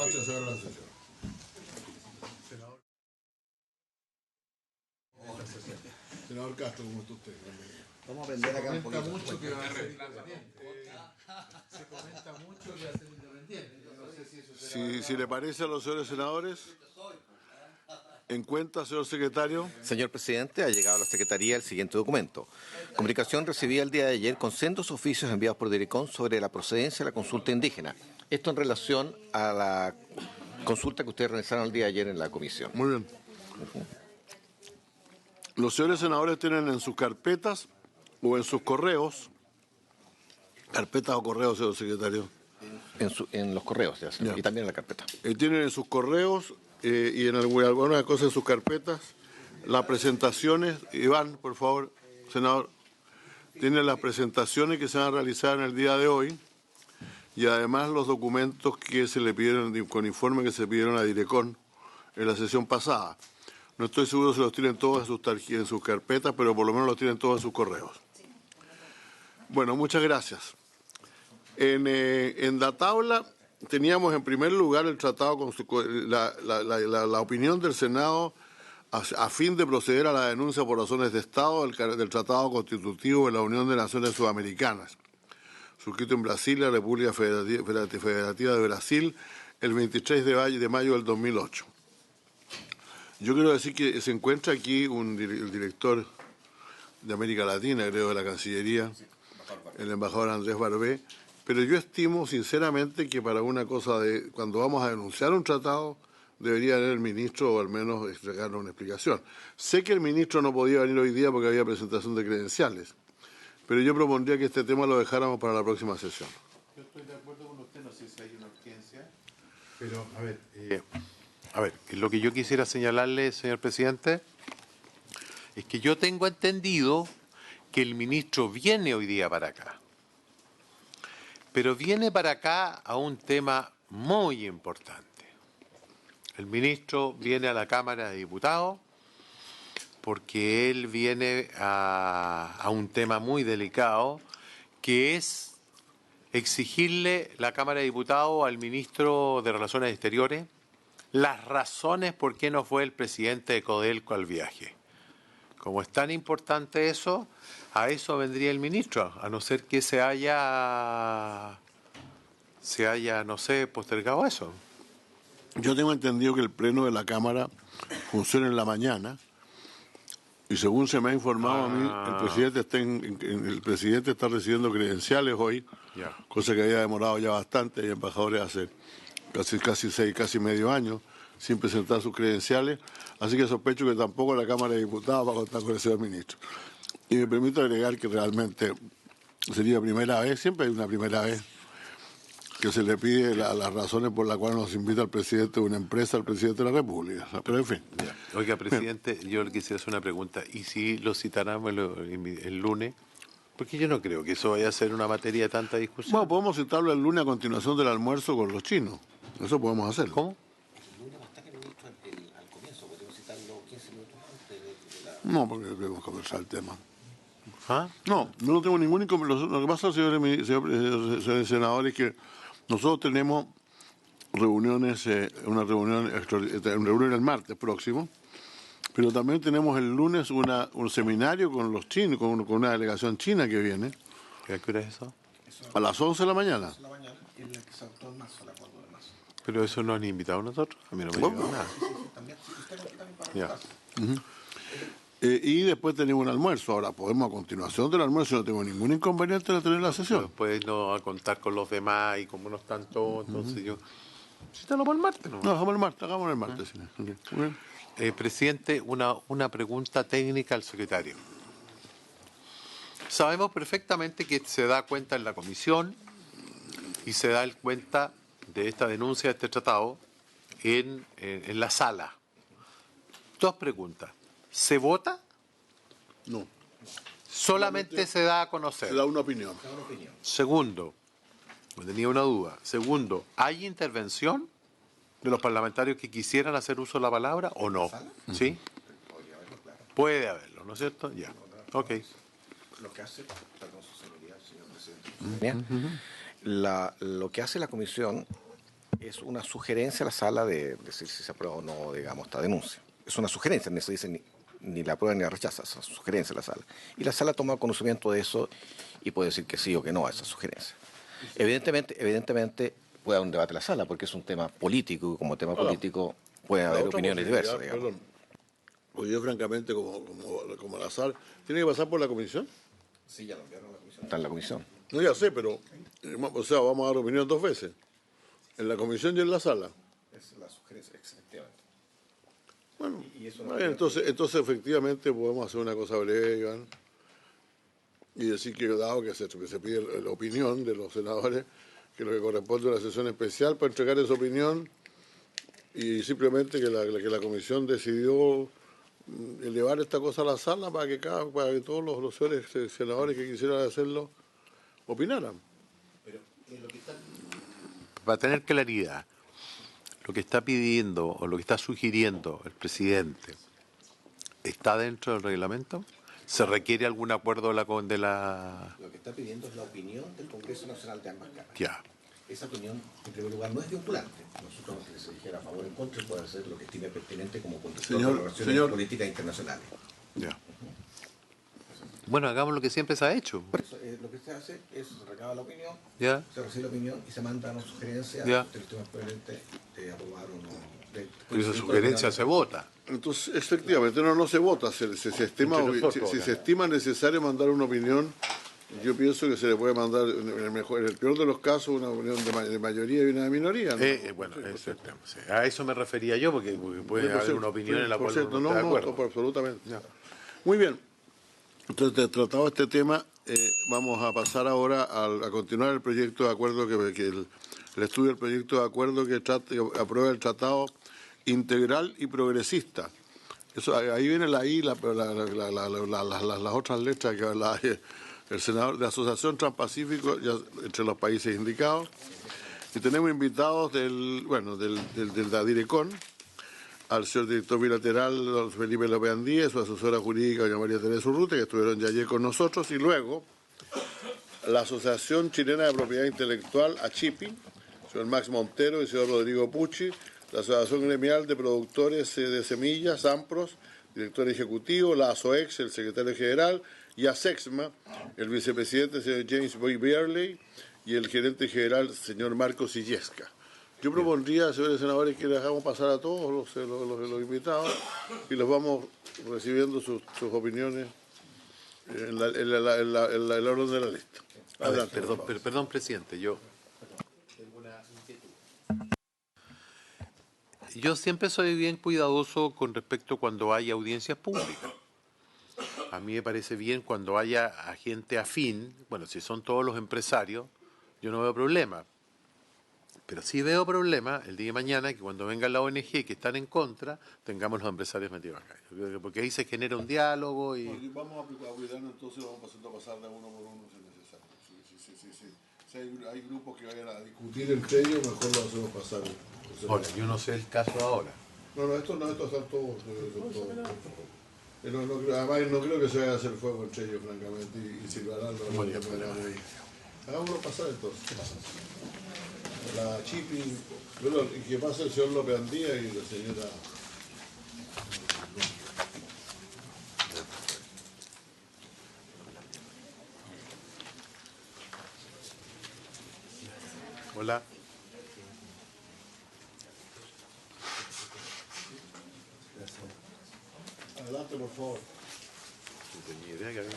patria se va a la sesión. Senador Castro, ¿cómo está usted? Vamos a aprender acá un poquito. Se comenta mucho que va a ser independiente. No sé si eso si le parece a los señores senadores, en cuenta, señor secretario. Señor presidente, ha llegado a la Secretaría el siguiente documento. Comunicación recibida el día de ayer con sendos oficios enviados por DIRECON sobre la procedencia de la consulta indígena. Esto en relación a la consulta que ustedes realizaron el día de ayer en la comisión. Muy bien. Los señores senadores tienen en sus carpetas o en sus correos, carpetas o correos, señor secretario. En los correos, ya, señor, y también en la carpeta. Tienen en sus correos y en algunas cosas en sus carpetas las presentaciones. Iván, por favor, senador. Tienen las presentaciones que se van a realizar en el día de hoy y además los documentos que se le pidieron, con informe que se pidieron a DIRECON en la sesión pasada. No estoy seguro si los tienen todos en sus carpetas, pero por lo menos los tienen todos en sus correos. Bueno, muchas gracias. En la tabla teníamos en primer lugar el tratado con la opinión del Senado a fin de proceder a la denuncia por razones de Estado del Tratado Constitutivo de la Unión de Naciones Sudamericanas, suscrito en Brasil, la República Federativa de Brasil, el 23 de mayo del 2008. Yo quiero decir que se encuentra aquí el director de América Latina, creo, de la Cancillería, el embajador Andrés Barbé, pero yo estimo sinceramente que para una cosa de cuando vamos a denunciar un tratado debería haber el ministro o al menos entregarnos una explicación. Sé que el ministro no podía venir hoy día porque había presentación de credenciales, pero yo propondría que este tema lo dejáramos para la próxima sesión. Yo estoy de acuerdo con usted, no sé si hay una urgencia, pero a ver, lo que yo quisiera señalarle, señor presidente, es que yo tengo entendido que el ministro viene hoy día para acá. Pero viene para acá a un tema muy importante. El ministro viene a la Cámara de Diputados porque él viene a un tema muy delicado, que es exigirle la Cámara de Diputados al ministro de Relaciones Exteriores las razones por qué no fue el presidente de Codelco al viaje. Como es tan importante eso, a eso vendría el ministro, a no ser que se haya, no sé, postergado eso. Yo tengo entendido que el pleno de la Cámara funciona en la mañana y según se me ha informado a mí, el presidente está recibiendo credenciales hoy, cosa que había demorado ya bastante, hay embajadores hace casi medio año sin presentar sus credenciales, así que sospecho que tampoco la Cámara de Diputados va a contar con el señor ministro. Y me permito agregar que realmente sería primera vez, siempre hay una primera vez, que se le pide las razones por las cuales nos invita el presidente de una empresa al presidente de la República. Pero en fin. Oiga, presidente, yo le quisiera hacer una pregunta. ¿Y si lo citáramos el lunes? Porque yo no creo que eso vaya a ser una materia de tanta discusión. Bueno, podemos citarlo el lunes a continuación del almuerzo con los chinos. Eso podemos hacerlo. ¿Cómo? El lunes va a estar el ministro al comienzo, podemos citarlo 15 minutos antes de la... No, porque debemos conversar el tema. ¿Ah? No tengo ningún inconveniente. Lo que pasa, señores senadores, es que nosotros tenemos reuniones, una reunión el martes próximo, pero también tenemos el lunes un seminario con los chinos, con una delegación china que viene. ¿A qué hora es eso? A las 11 de la mañana. Pero eso no han invitado a nosotros. A mí no me llegó nada. Ya. Y después tenemos un almuerzo. Ahora podemos a continuación del almuerzo, no tengo ningún inconveniente de tener la sesión. Después no va a contar con los demás y como no están todos, entonces yo... Cítalo para el martes, ¿no? No, hagámoslo el martes. Sí. Okay. Presidente, una pregunta técnica al secretario. Sabemos perfectamente que se da cuenta en la comisión y se da cuenta de esta denuncia de este tratado en la sala. Dos preguntas. ¿Se vota? No. Solamente se da a conocer. Se da una opinión. Segundo, tenía una duda. Segundo, ¿hay intervención de los parlamentarios que quisieran hacer uso de la palabra o no? ¿Sí? Puede haberlo, ¿no es cierto? Ya. Ok. Lo que hace, perdón, su señoría, señor presidente. Lo que hace la comisión Es una sugerencia a la sala de decir si se aprueba o no, digamos, esta denuncia. Es una sugerencia, no se dice ni la aprueba ni la rechaza, es una sugerencia a la sala. Y la sala toma conocimiento de eso y puede decir que sí o que no a esa sugerencia. Evidentemente puede haber un debate en la sala porque es un tema político y como tema político puede La haber otra opiniones posibilidad, diversas, digamos. perdón, porque yo francamente como la sala, ¿tiene que pasar por la comisión? Sí, ya lo enviaron a la comisión. Está en la comisión. No, ya sé, pero, o sea, vamos a dar opinión dos veces, en la comisión y en la sala. Es la sugerencia, efectivamente. Bueno, Y eso está bien, entonces efectivamente podemos hacer una cosa breve, Iván, y decir que dado que se pide la opinión de los senadores, que lo que corresponde a una sesión especial para entregar esa opinión y simplemente que la comisión decidió elevar esta cosa a la sala para que todos los señores senadores que quisieran hacerlo opinaran. Para tener claridad, lo que está pidiendo o lo que está sugiriendo el presidente, ¿está dentro del reglamento? ¿Se requiere algún acuerdo de la... Lo que está pidiendo es la opinión del Congreso Nacional de ambas cámaras. Ya. Esa opinión, en primer lugar, no es vinculante. Nosotros, que se dijera a favor o en contra, puede hacer lo que estime pertinente como conductor de relaciones políticas internacionales. Ya. Bueno, hagamos lo que siempre se ha hecho. Por eso, lo que se hace es se recaba la opinión, ¿Ya? se recibe la opinión y se manda una sugerencia Ya. del tema coherente de aprobar o no. Pero esa sugerencia se vota. Entonces, efectivamente, no se vota, se estima, Entre nosotros, si acá. se estima necesario mandar una opinión, yo pienso que se le puede mandar, en el peor de los casos, una opinión de mayoría y una de minoría, ¿no? Bueno, ese es el tema. Sí. A eso me refería yo, porque puede Por haber cierto, una opinión en la por cual cierto, uno no está de acuerdo. absolutamente. Ya. Muy bien. Entonces, tratado este tema, vamos a pasar ahora a continuar el proyecto de acuerdo el estudio del proyecto de acuerdo que aprueba el tratado integral y progresista. Eso, ahí viene las otras letras que hablaba el senador de Asociación Transpacífico entre los países indicados. Y tenemos invitados del DADIRECON, al señor director bilateral, don Felipe López Andía, su asesora jurídica, doña María Teresa Urrutia, que estuvieron ya ayer con nosotros, y luego la Asociación Chilena de Propiedad Intelectual, ACHIPI, señor Max Montero y señor Rodrigo Pucci, la Asociación Gremial de Productores de Semillas, AMPROS, director ejecutivo, la ASOEX, el secretario general, y ASEXMA, el vicepresidente, señor James Boy Bearley, y el gerente general, señor Marcos Illesca. Yo propondría, señores senadores, que dejamos pasar a todos los invitados y los vamos recibiendo sus opiniones en el orden de la lista. Adelante, Perdón, presidente, yo siempre soy bien cuidadoso con respecto cuando hay audiencias públicas. A mí me parece bien cuando haya gente afín, bueno, si son todos los empresarios, yo no veo problema. Pero sí veo problema el día de mañana que cuando venga la ONG que están en contra, tengamos los empresarios metidos acá. Porque ahí se genera un diálogo y... Vamos a cuidarnos, entonces vamos a pasar de uno por uno si es necesario. Sí. Si hay grupos que vayan a discutir entre ellos, mejor lo hacemos pasar. Ahora, yo no sé el caso ahora. No, estos están todos. Además, no creo que se vaya a hacer fuego entre ellos, francamente, y silbarán los Muy bien, hagámoslo pasar entonces. ¿Qué pasa? La Chipi, bueno, y que pase el señor López Andía y la señora... Hola. Adelante, por favor. No tenía idea que había...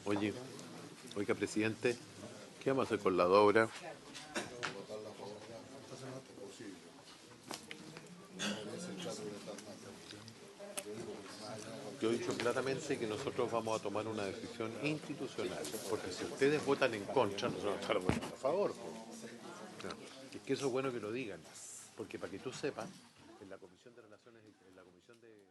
Oye. Oiga, presidente, ¿qué vamos a hacer con la obra? Yo he dicho claramente que nosotros vamos a tomar una decisión institucional, porque si ustedes votan en contra, nosotros estamos votando a favor. Es que eso es bueno que lo digan, porque para que tú sepas, en la Comisión de Relaciones, en la Comisión de...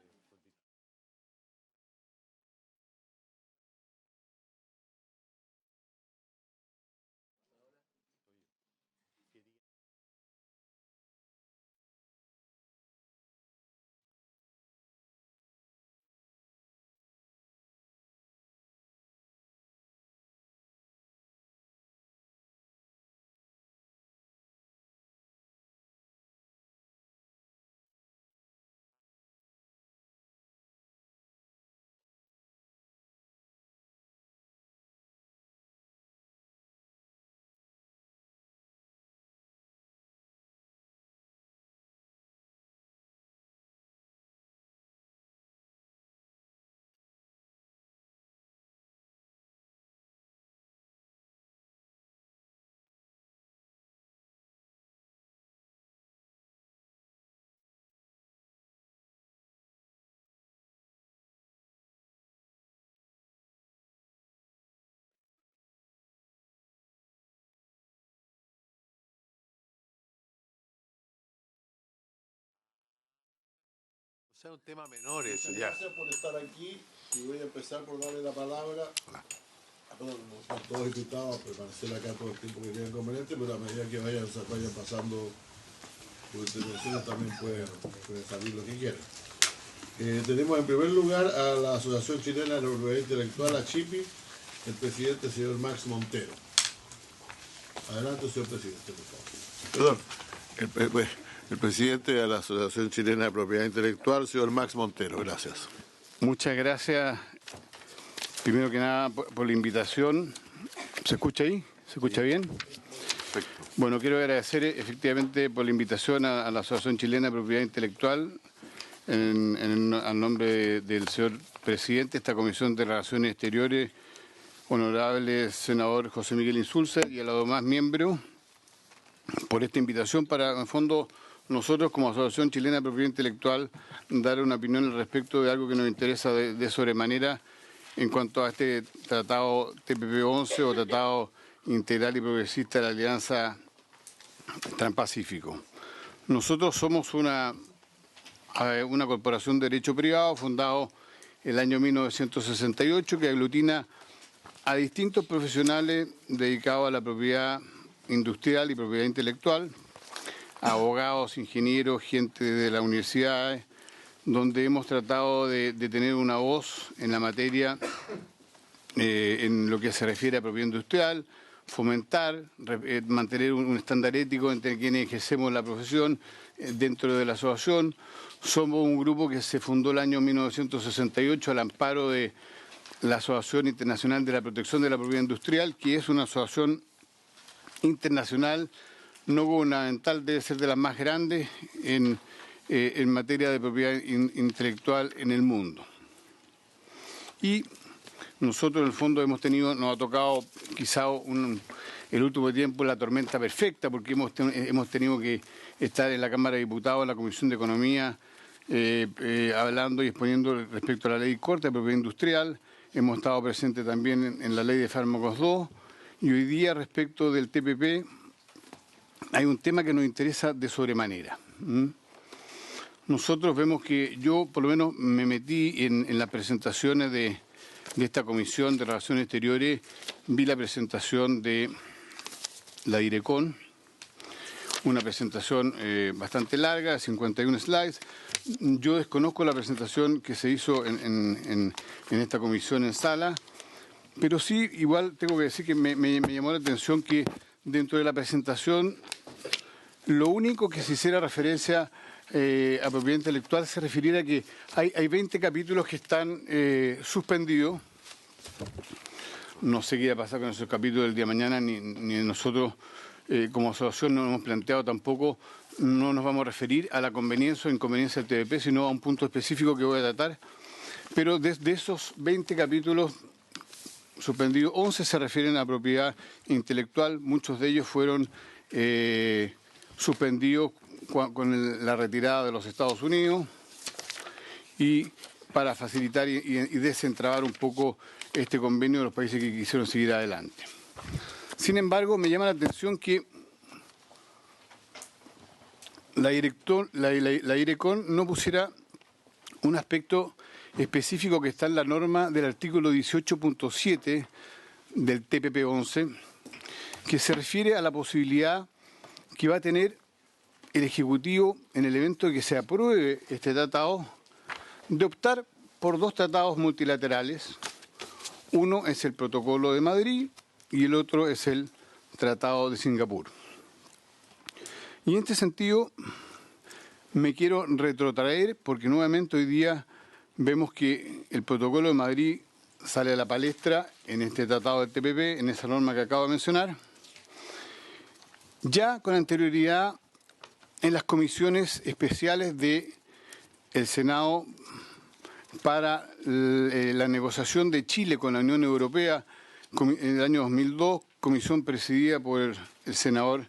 O sea, un tema menor eso, ya. Gracias por estar aquí y voy a empezar por darle la palabra. Perdón, no están todos invitados a permanecer acá todo el tiempo que tengan conveniente, pero a medida que vayan pasando sus intervenciones también pueden salir lo que quieran. Tenemos en primer lugar a la Asociación Chilena de la Propiedad Intelectual, a CHIPI, el presidente, señor Max Montero. Adelante, señor presidente, por favor. Perdón, el presidente de la Asociación Chilena de Propiedad Intelectual, señor Max Montero. Gracias. Muchas gracias, primero que nada, por la invitación. ¿Se escucha ahí? ¿Se escucha bien? Perfecto. Bueno, quiero agradecer efectivamente por la invitación a la Asociación Chilena de Propiedad Intelectual, al nombre del señor presidente de esta Comisión de Relaciones Exteriores, honorable senador José Miguel Insulza, y a los demás miembros, por esta invitación para, en el fondo, nosotros como Asociación Chilena de Propiedad Intelectual dar una opinión al respecto de algo que nos interesa de sobremanera en cuanto a este tratado TPP-11 o Tratado Integral y Progresista de la Alianza Transpacífico. Nosotros somos una corporación de derecho privado fundado el año 1968 que aglutina a distintos profesionales dedicados a la propiedad industrial y propiedad intelectual, abogados, ingenieros, gente de las universidades, donde hemos tratado de tener una voz en la materia en lo que se refiere a propiedad industrial, fomentar, mantener un estándar ético entre quienes ejercemos la profesión dentro de la asociación. Somos un grupo que se fundó el año 1968 al amparo de la Asociación Internacional de la Protección de la Propiedad Industrial, que es una asociación internacional no gubernamental, debe ser de las más grandes en materia de propiedad intelectual en el mundo. Y nosotros en el fondo nos ha tocado quizá el último tiempo la tormenta perfecta, porque hemos tenido que estar en la Cámara de Diputados, en la Comisión de Economía, hablando y exponiendo respecto a la ley corta de propiedad industrial. Hemos estado presentes también en la ley de fármacos 2, y hoy día respecto del TPP hay un tema que nos interesa de sobremanera. Nosotros vemos que yo por lo menos me metí en las presentaciones de esta Comisión de Relaciones Exteriores, vi la presentación de la Direcon, una presentación bastante larga, 51 slides. Yo desconozco la presentación que se hizo en esta comisión en sala, pero sí, igual tengo que decir que me llamó la atención que dentro de la presentación lo único que se hiciera referencia a propiedad intelectual se refiriera a que hay 20 capítulos que están suspendidos. No sé qué va a pasar con esos capítulos del día de mañana, ni nosotros como asociación no hemos planteado tampoco, no nos vamos a referir a la conveniencia o inconveniencia del TPP, sino a un punto específico que voy a tratar. Pero de esos 20 capítulos suspendidos, 11 se refieren a propiedad intelectual, muchos de ellos fueron suspendidos con la retirada de los Estados Unidos y para facilitar y desentrabar un poco este convenio de los países que quisieron seguir adelante. Sin embargo, me llama la atención que la Direcon no pusiera un aspecto específico que está en la norma del artículo 18.7 del TPP-11, que se refiere a la posibilidad que va a tener el Ejecutivo en el evento de que se apruebe este tratado de optar por dos tratados multilaterales. Uno es el Protocolo de Madrid y el otro es el Tratado de Singapur. Y en este sentido me quiero retrotraer porque nuevamente hoy día vemos que el Protocolo de Madrid sale a la palestra en este tratado del TPP, en esa norma que acabo de mencionar. Ya con anterioridad en las comisiones especiales del Senado para la negociación de Chile con la Unión Europea en el año 2002, comisión presidida por el senador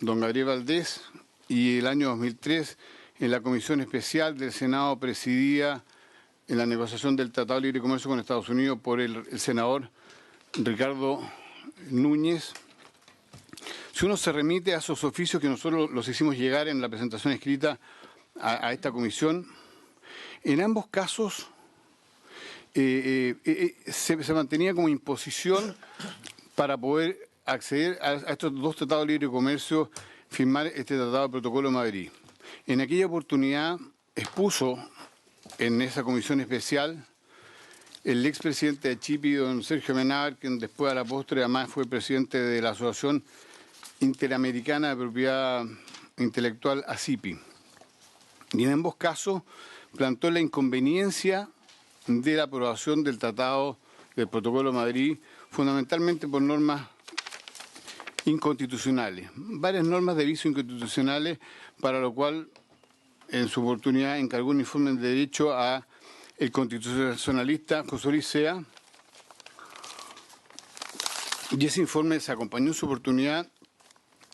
don Gabriel Valdés, y el año 2003 en la comisión especial del Senado presidida en la negociación del Tratado de Libre Comercio con Estados Unidos por el senador Ricardo Núñez. Si uno se remite a esos oficios que nosotros los hicimos llegar en la presentación escrita a esta comisión, En ambos casos se mantenía como imposición para poder acceder a estos dos tratados de libre comercio, firmar este tratado de Protocolo de Madrid. En aquella oportunidad expuso en esa comisión especial el expresidente de Chipi, don Sergio Menar, quien después a la postre además fue presidente de la Asociación Interamericana de Propiedad Intelectual, ACIPI. Y en ambos casos plantó la inconveniencia de la aprobación del Tratado del Protocolo de Madrid, fundamentalmente por normas inconstitucionales. Varias normas de viso inconstitucionales, para lo cual en su oportunidad encargó un informe de derecho a el constitucionalista José Luis Sea, y ese informe se acompañó en su oportunidad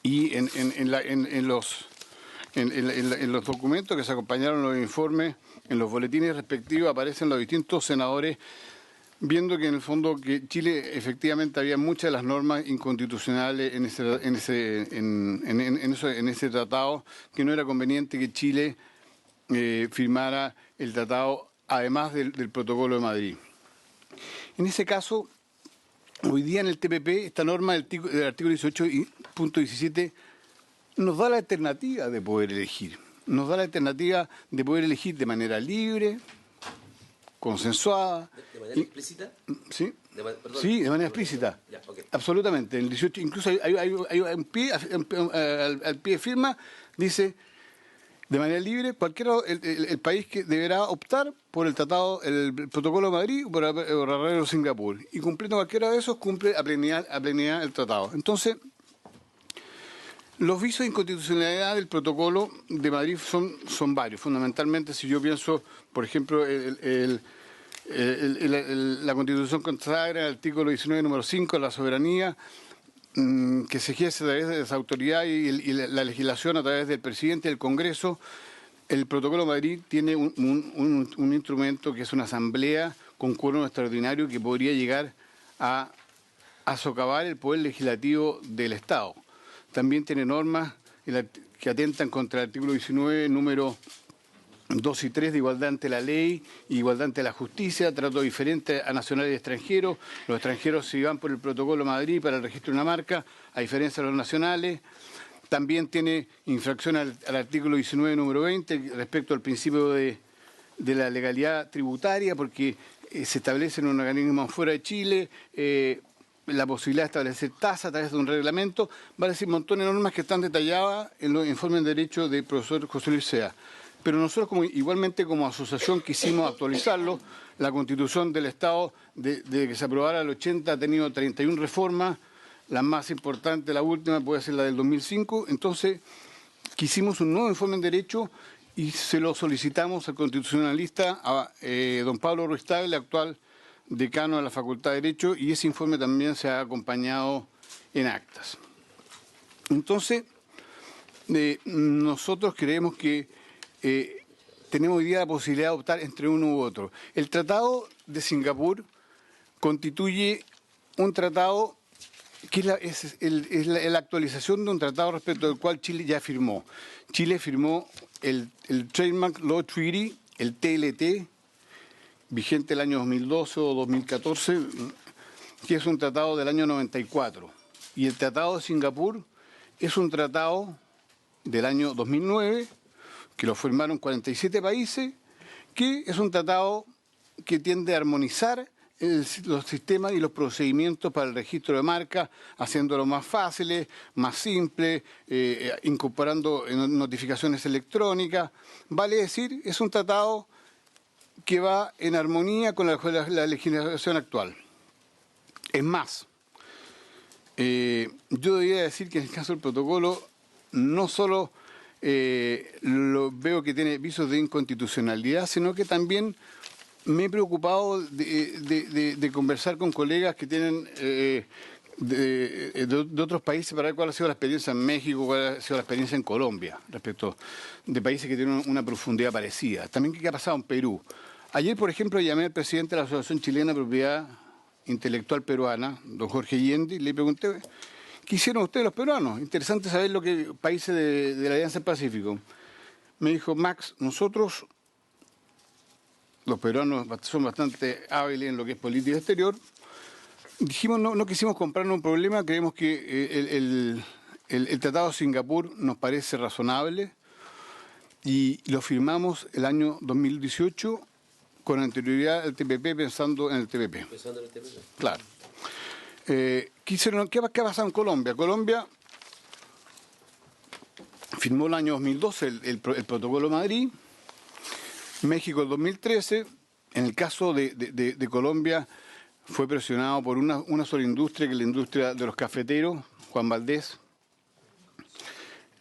y en los documentos que se acompañaron los informes, en los boletines respectivos aparecen los distintos senadores viendo que en el fondo que Chile efectivamente había muchas de las normas inconstitucionales en ese tratado, que no era conveniente que Chile firmara el tratado además del Protocolo de Madrid. En ese caso, hoy día en el TPP, esta norma del artículo 18.17 nos da la alternativa de poder elegir. Nos da la alternativa de poder elegir de manera libre, consensuada. ¿De manera explícita? Sí. Perdón. Sí, de manera explícita. Ya, okay. Absolutamente. En el 18, incluso hay un pie, al pie de firma, dice, de manera libre, cualquiera el país que deberá optar por el tratado, el Protocolo de Madrid o por arreglo de Singapur. Y cumpliendo cualquiera de esos, cumple a plenidad el tratado. Entonces, los visos de inconstitucionalidad del Protocolo de Madrid son varios. Fundamentalmente, si yo pienso, por ejemplo, la Constitución consagra en el artículo 19, número 5, la soberanía que se ejerce a través de esa autoridad y la legislación a través del presidente del Congreso. El Protocolo de Madrid tiene un instrumento que es una asamblea con quórum extraordinario que podría llegar a socavar el poder legislativo del Estado. También tiene normas que atentan contra el artículo 19, número 2 y 3 de igualdad ante la ley, igualdad ante la justicia, trato diferente a nacionales y extranjeros. Los extranjeros si van por el Protocolo de Madrid para el registro de una marca, a diferencia de los nacionales. También tiene infracción al artículo 19, número 20, respecto al principio de la legalidad tributaria, porque se establece en un organismo fuera de Chile, la posibilidad de establecer tasa a través de un reglamento. Va a decir montones de normas que están detalladas en los informes de derecho del profesor José Luis Sea. Pero nosotros igualmente como asociación quisimos actualizarlo. La Constitución del Estado, desde que se aprobara el 80, ha tenido 31 reformas. La más importante, la última, puede ser la del 2005. Entonces, quisimos un nuevo informe de derecho y se lo solicitamos al constitucionalista, a don Pablo Ruiz Tagle, actual decano de la Facultad de Derecho, y ese informe también se ha acompañado en actas. Entonces, nosotros creemos que tenemos hoy día la posibilidad de optar entre uno u otro. El Tratado de Singapur constituye un tratado que es la actualización de un tratado respecto del cual Chile ya firmó. Chile firmó el Trademark Law Treaty, el TLT, vigente el año 2012 o 2014, que es un tratado del año 94. Y el Tratado de Singapur es un tratado del año 2009, que lo firmaron 47 países, que es un tratado que tiende a armonizar los sistemas y los procedimientos para el registro de marcas, haciéndolo más fáciles, más simples, incorporando notificaciones electrónicas. Vale decir, es un tratado que va en armonía con la legislación actual. Es más, yo debería decir que en el caso del protocolo no solo lo veo que tiene visos de inconstitucionalidad, sino que también me he preocupado de conversar con colegas que tienen de otros países para ver cuál ha sido la experiencia en México, cuál ha sido la experiencia en Colombia, respecto de países que tienen una profundidad parecida. También qué ha pasado en Perú. Ayer, por ejemplo, llamé al presidente de la Asociación Chilena de Propiedad Intelectual Peruana, don Jorge Yendi, y le pregunté, ¿qué hicieron ustedes los peruanos? Interesante saber lo que países de la Alianza del Pacífico. Me dijo, Max, nosotros los peruanos son bastante hábiles en lo que es política exterior, dijimos no quisimos comprarnos un problema, creemos que el Tratado de Singapur nos parece razonable y lo firmamos el año 2018 con anterioridad al TPP, pensando en el TPP. Pensando en el TPP. Claro. ¿Qué ha pasado en Colombia? Colombia firmó el año 2012 el Protocolo de Madrid, México el 2013. En el caso de Colombia fue presionado por una sola industria, que es la industria de los cafeteros, Juan Valdés.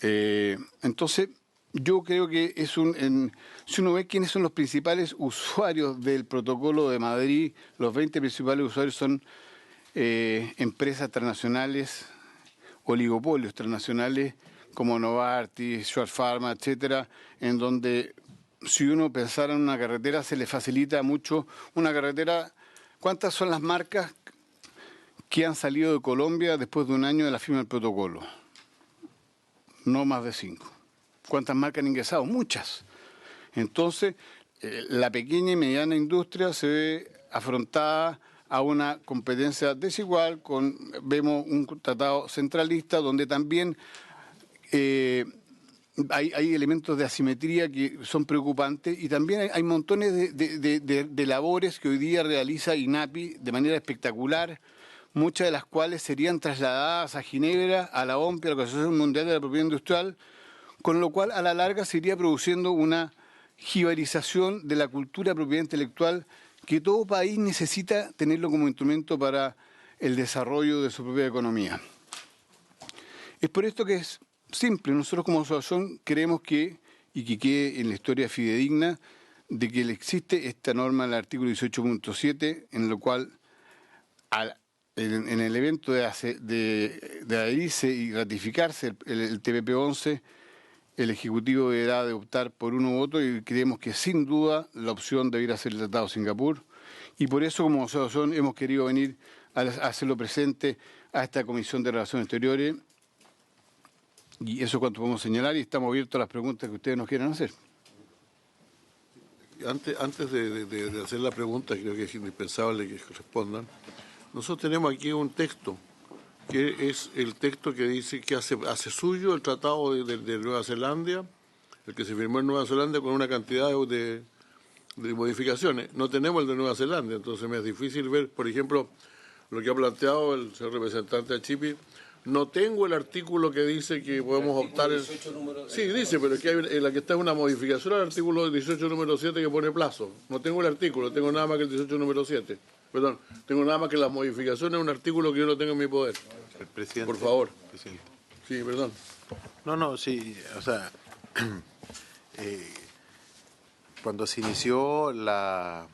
Entonces, yo creo que si uno ve quiénes son los principales usuarios del Protocolo de Madrid, los 20 principales usuarios son empresas transnacionales, oligopolios transnacionales como Novartis, Schwarz Pharma, etcétera, en donde si uno pensara en una carretera se le facilita mucho una carretera. ¿Cuántas son las marcas que han salido de Colombia después de un año de la firma del protocolo? No más de 5. ¿Cuántas marcas han ingresado? Muchas. Entonces, la pequeña y mediana industria se ve afrontada a una competencia desigual, vemos un tratado centralista donde también hay elementos de asimetría que son preocupantes y también hay montones de labores que hoy día realiza INAPI de manera espectacular, muchas de las cuales serían trasladadas a Ginebra, a la OMPI, a la Organización Mundial de la Propiedad Industrial, con lo cual a la larga se iría produciendo una jibarización de la cultura de propiedad intelectual que todo país necesita tenerlo como instrumento para el desarrollo de su propia economía. Es por esto que es simple. Nosotros como asociación creemos que quede en la historia fidedigna de que existe esta norma en el artículo 18.7, en lo cual en el evento de adherirse y ratificarse el TPP-11, el Ejecutivo deberá de optar por uno u otro y creemos que sin duda la opción debería ser el Tratado de Singapur. Y por eso como asociación hemos querido venir a hacerlo presente a esta Comisión de Relaciones Exteriores. Y eso es cuanto podemos señalar y estamos abiertos a las preguntas que ustedes nos quieran hacer. Antes de hacer la pregunta, creo que es indispensable que respondan. Nosotros tenemos aquí un texto, que es el texto que dice que hace suyo el Tratado de Nueva Zelanda, el que se firmó en Nueva Zelanda con una cantidad de modificaciones. No tenemos el de Nueva Zelanda, entonces me es difícil ver, por ejemplo, lo que ha planteado el señor representante de Chipi. No tengo el artículo que dice que podemos optar... Sí, dice, pero es que en la que está una modificación al artículo 18 número 7 que pone plazo. No tengo el artículo, tengo nada más que el 18 número 7. Perdón, tengo nada más que las modificaciones, un artículo que yo no tengo en mi poder. El presidente. Por favor. Presidente. Sí, perdón. No, sí, o sea, cuando se inició la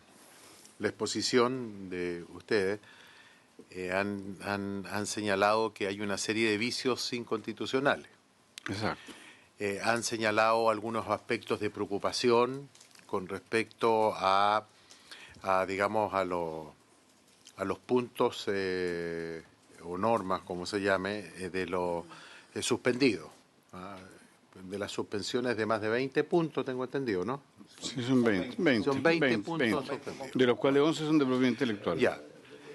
exposición de ustedes, han señalado que hay una serie de vicios inconstitucionales. Exacto. Han señalado algunos aspectos de preocupación con respecto a digamos, a los puntos o normas, como se llame, de los suspendidos. De las suspensiones de más de 20 puntos, tengo entendido, ¿no? Sí, son 20. Son 20 puntos suspendidos. De los cuales 11 son de propiedad intelectual. Ya.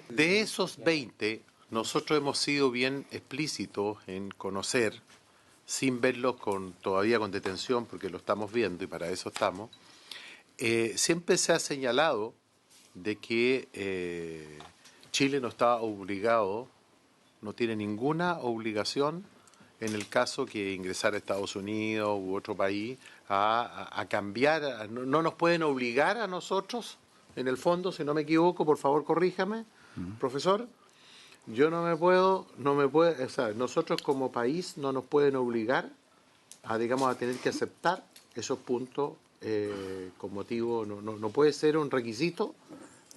De esos 20, nosotros hemos sido bien explícitos en conocer, sin verlos todavía con detención, porque lo estamos viendo y para eso estamos, siempre se ha señalado de que Chile no está obligado, no tiene ninguna obligación en el caso que ingresar a Estados Unidos u otro país a cambiar, no nos pueden obligar a nosotros, en el fondo, si no me equivoco, por favor corríjame, profesor, yo no me puedo, o sea, nosotros como país no nos pueden obligar a, digamos, a tener que aceptar esos puntos con motivo, no puede ser un requisito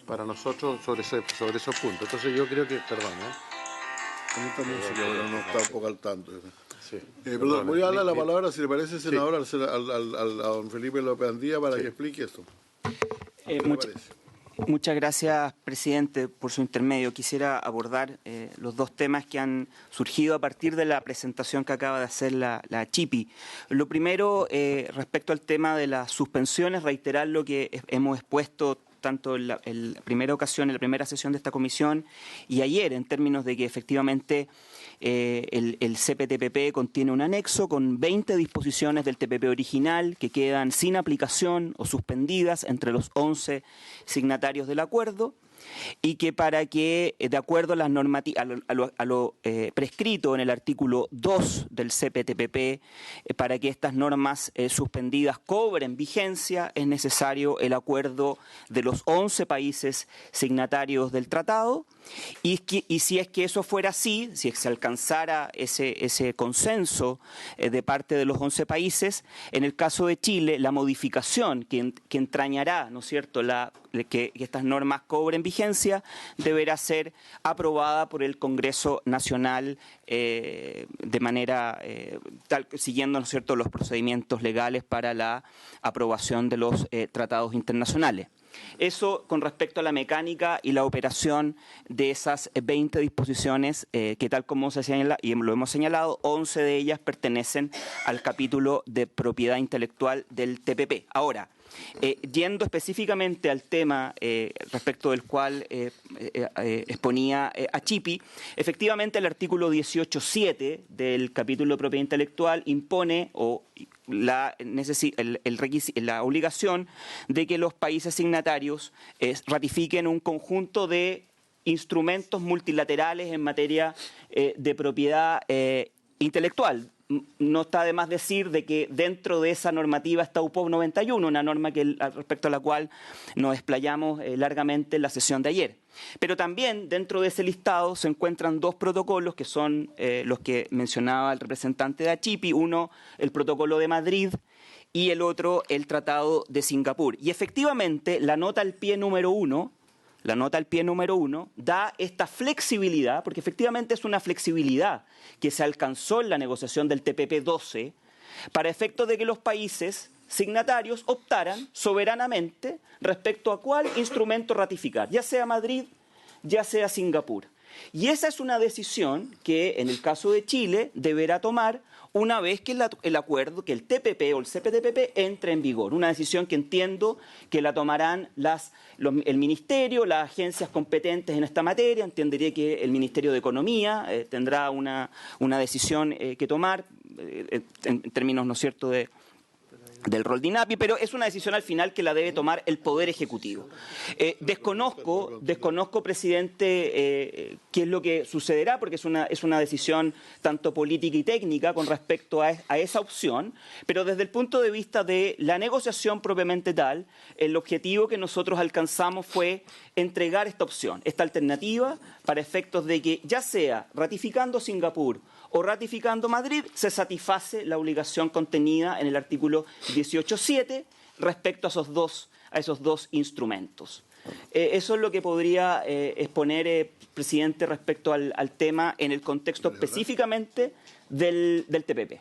para nosotros sobre esos puntos. Entonces yo creo que, perdón, No está un poco al tanto. Sí. Perdón, voy a darle la palabra, si le parece, senador, a don Felipe López Andía para que explique esto. ¿Qué le parece? Muchas gracias, presidente, por su intermedio. Quisiera abordar los dos temas que han surgido a partir de la presentación que acaba de hacer la Chipi. Lo primero, respecto al tema de las suspensiones, reiterar lo que hemos expuesto tanto en la primera ocasión, en la primera sesión de esta comisión y ayer, en términos de que efectivamente el CPTPP contiene un anexo con 20 disposiciones del TPP original que quedan sin aplicación o suspendidas entre los 11 signatarios del acuerdo, y que para que, de acuerdo a las normativas, a lo prescrito en el artículo 2 del CPTPP, para que estas normas suspendidas cobren vigencia, es necesario el acuerdo de los 11 países signatarios del tratado. Y si es que eso fuera así, si se alcanzara ese consenso de parte de los 11 países, en el caso de Chile, la modificación que entrañará, ¿no es cierto?, que estas normas cobren vigencia, deberá ser aprobada por el Congreso Nacional de manera siguiendo, ¿no es cierto?, los procedimientos legales para la aprobación de los tratados internacionales. Eso con respecto a la mecánica y la operación de esas 20 disposiciones que, tal como se señala y lo hemos señalado, 11 de ellas pertenecen al capítulo de propiedad intelectual del TPP. Ahora, yendo específicamente al tema respecto del cual exponía a Chipi, efectivamente el artículo 18.7 del capítulo de propiedad intelectual impone la obligación de que los países signatarios ratifiquen un conjunto de instrumentos multilaterales en materia de propiedad intelectual. No está de más decir de que dentro de esa normativa está UPOV 91, una norma respecto a la cual nos explayamos largamente en la sesión de ayer. Pero también dentro de ese listado se encuentran dos protocolos que son los que mencionaba el representante de Achipi, uno el protocolo de Madrid y el otro el tratado de Singapur. Y efectivamente la nota al pie número 1 da esta flexibilidad, porque efectivamente es una flexibilidad que se alcanzó en la negociación del TPP-12 para efectos de que los países signatarios optaran soberanamente respecto a cuál instrumento ratificar, ya sea Madrid, ya sea Singapur. Y esa es una decisión que, en el caso de Chile, deberá tomar una vez que el acuerdo, que el TPP o el CPTPP entre en vigor. Una decisión que entiendo que la tomarán el Ministerio, las agencias competentes en esta materia. Entendería que el Ministerio de Economía tendrá una decisión que tomar en términos, ¿no es cierto?, del rol de INAPI, pero es una decisión al final que la debe tomar el Poder Ejecutivo. Desconozco, presidente, qué es lo que sucederá, porque es una decisión tanto política y técnica con respecto a esa opción, pero desde el punto de vista de la negociación propiamente tal, el objetivo que nosotros alcanzamos fue entregar esta opción, esta alternativa, para efectos de que ya sea ratificando Singapur o ratificando Madrid, se satisface la obligación contenida en el artículo 18.7 respecto a esos dos instrumentos. Eso es lo que podría exponer, presidente, respecto al tema en el contexto específicamente del TPP.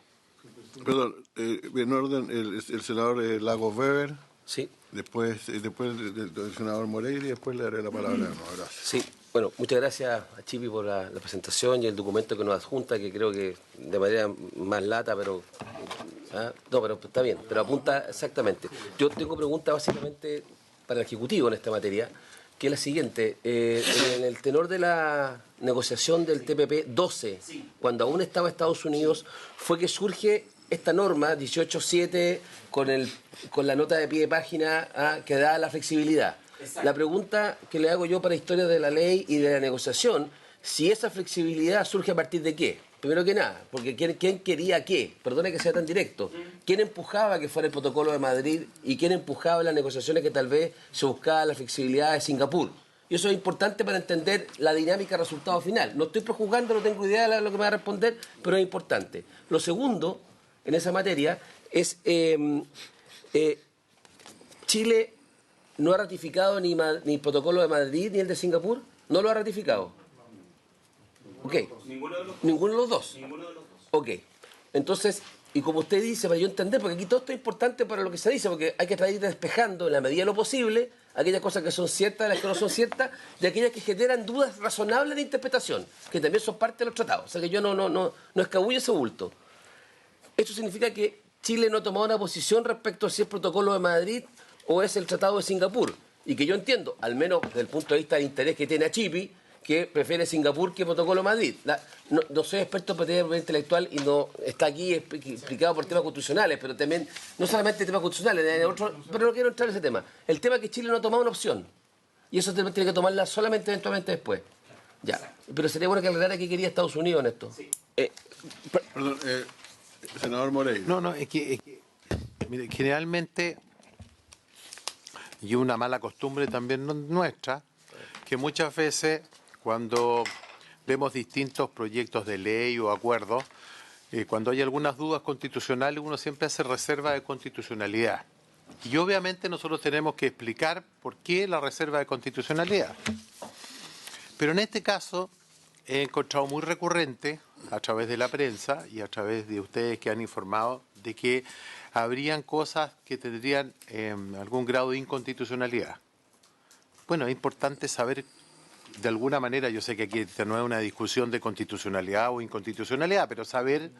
Perdón, en orden, el senador Lagos Weber. Sí. Después del senador Moreira y después le daré la palabra. No, gracias. Sí. Bueno, muchas gracias a Chipi por la presentación y el documento que nos adjunta, que creo que de manera más lata, pero... No, pero está bien, pero apunta exactamente. Yo tengo preguntas básicamente para el Ejecutivo en esta materia, que es la siguiente. En el tenor de la negociación del TPP-12, cuando aún estaba Estados Unidos, fue que surge esta norma 18.7 con la nota de pie de página que da la flexibilidad. Exacto. La pregunta que le hago yo para historia de la ley y de la negociación, si esa flexibilidad surge a partir de qué. Primero que nada, porque ¿quién quería qué? Perdone que sea tan directo. ¿Quién empujaba que fuera el protocolo de Madrid y quién empujaba las negociaciones que tal vez se buscaba la flexibilidad de Singapur? Y eso es importante para entender la dinámica resultado final. No estoy prejuzgando, no tengo idea de lo que me va a responder, pero es importante. Lo segundo, en esa materia, es Chile no ha ratificado ni el protocolo de Madrid ni el de Singapur. ¿No lo ha ratificado? Ok. Ninguno de los dos. Ok. Entonces, y como usted dice, para yo entender, porque aquí todo esto es importante para lo que se dice, porque hay que estar despejando en la medida de lo posible aquellas cosas que son ciertas, las que no son ciertas, y aquellas que generan dudas razonables de interpretación, que también son parte de los tratados. O sea que yo no escabullo ese bulto. Esto significa que Chile no ha tomado una posición respecto a si es el protocolo de Madrid o es el Tratado de Singapur. Y que yo entiendo, al menos desde el punto de vista del interés que tiene a Chipi, que prefiere Singapur que el protocolo de Madrid. No soy experto en materia intelectual y no está aquí explicado por temas constitucionales, pero también, no solamente temas constitucionales, pero no quiero entrar en ese tema. El tema es que Chile no ha tomado una opción. Y eso tiene que tomarla solamente eventualmente después. Ya. Pero sería bueno que aclarara qué quería Estados Unidos en esto. Perdón, senador Moreira. Es que mire, generalmente, y una mala costumbre también nuestra, que muchas veces cuando vemos distintos proyectos de ley o acuerdos, cuando hay algunas dudas constitucionales, uno siempre hace reserva de constitucionalidad. Y obviamente nosotros tenemos que explicar por qué la reserva de constitucionalidad. Pero en este caso he encontrado muy recurrente, a través de la prensa y a través de ustedes que han informado, de que habrían cosas que tendrían algún grado de inconstitucionalidad. Bueno, es importante saber, de alguna manera, yo sé que aquí no es una discusión de constitucionalidad o inconstitucionalidad, pero saber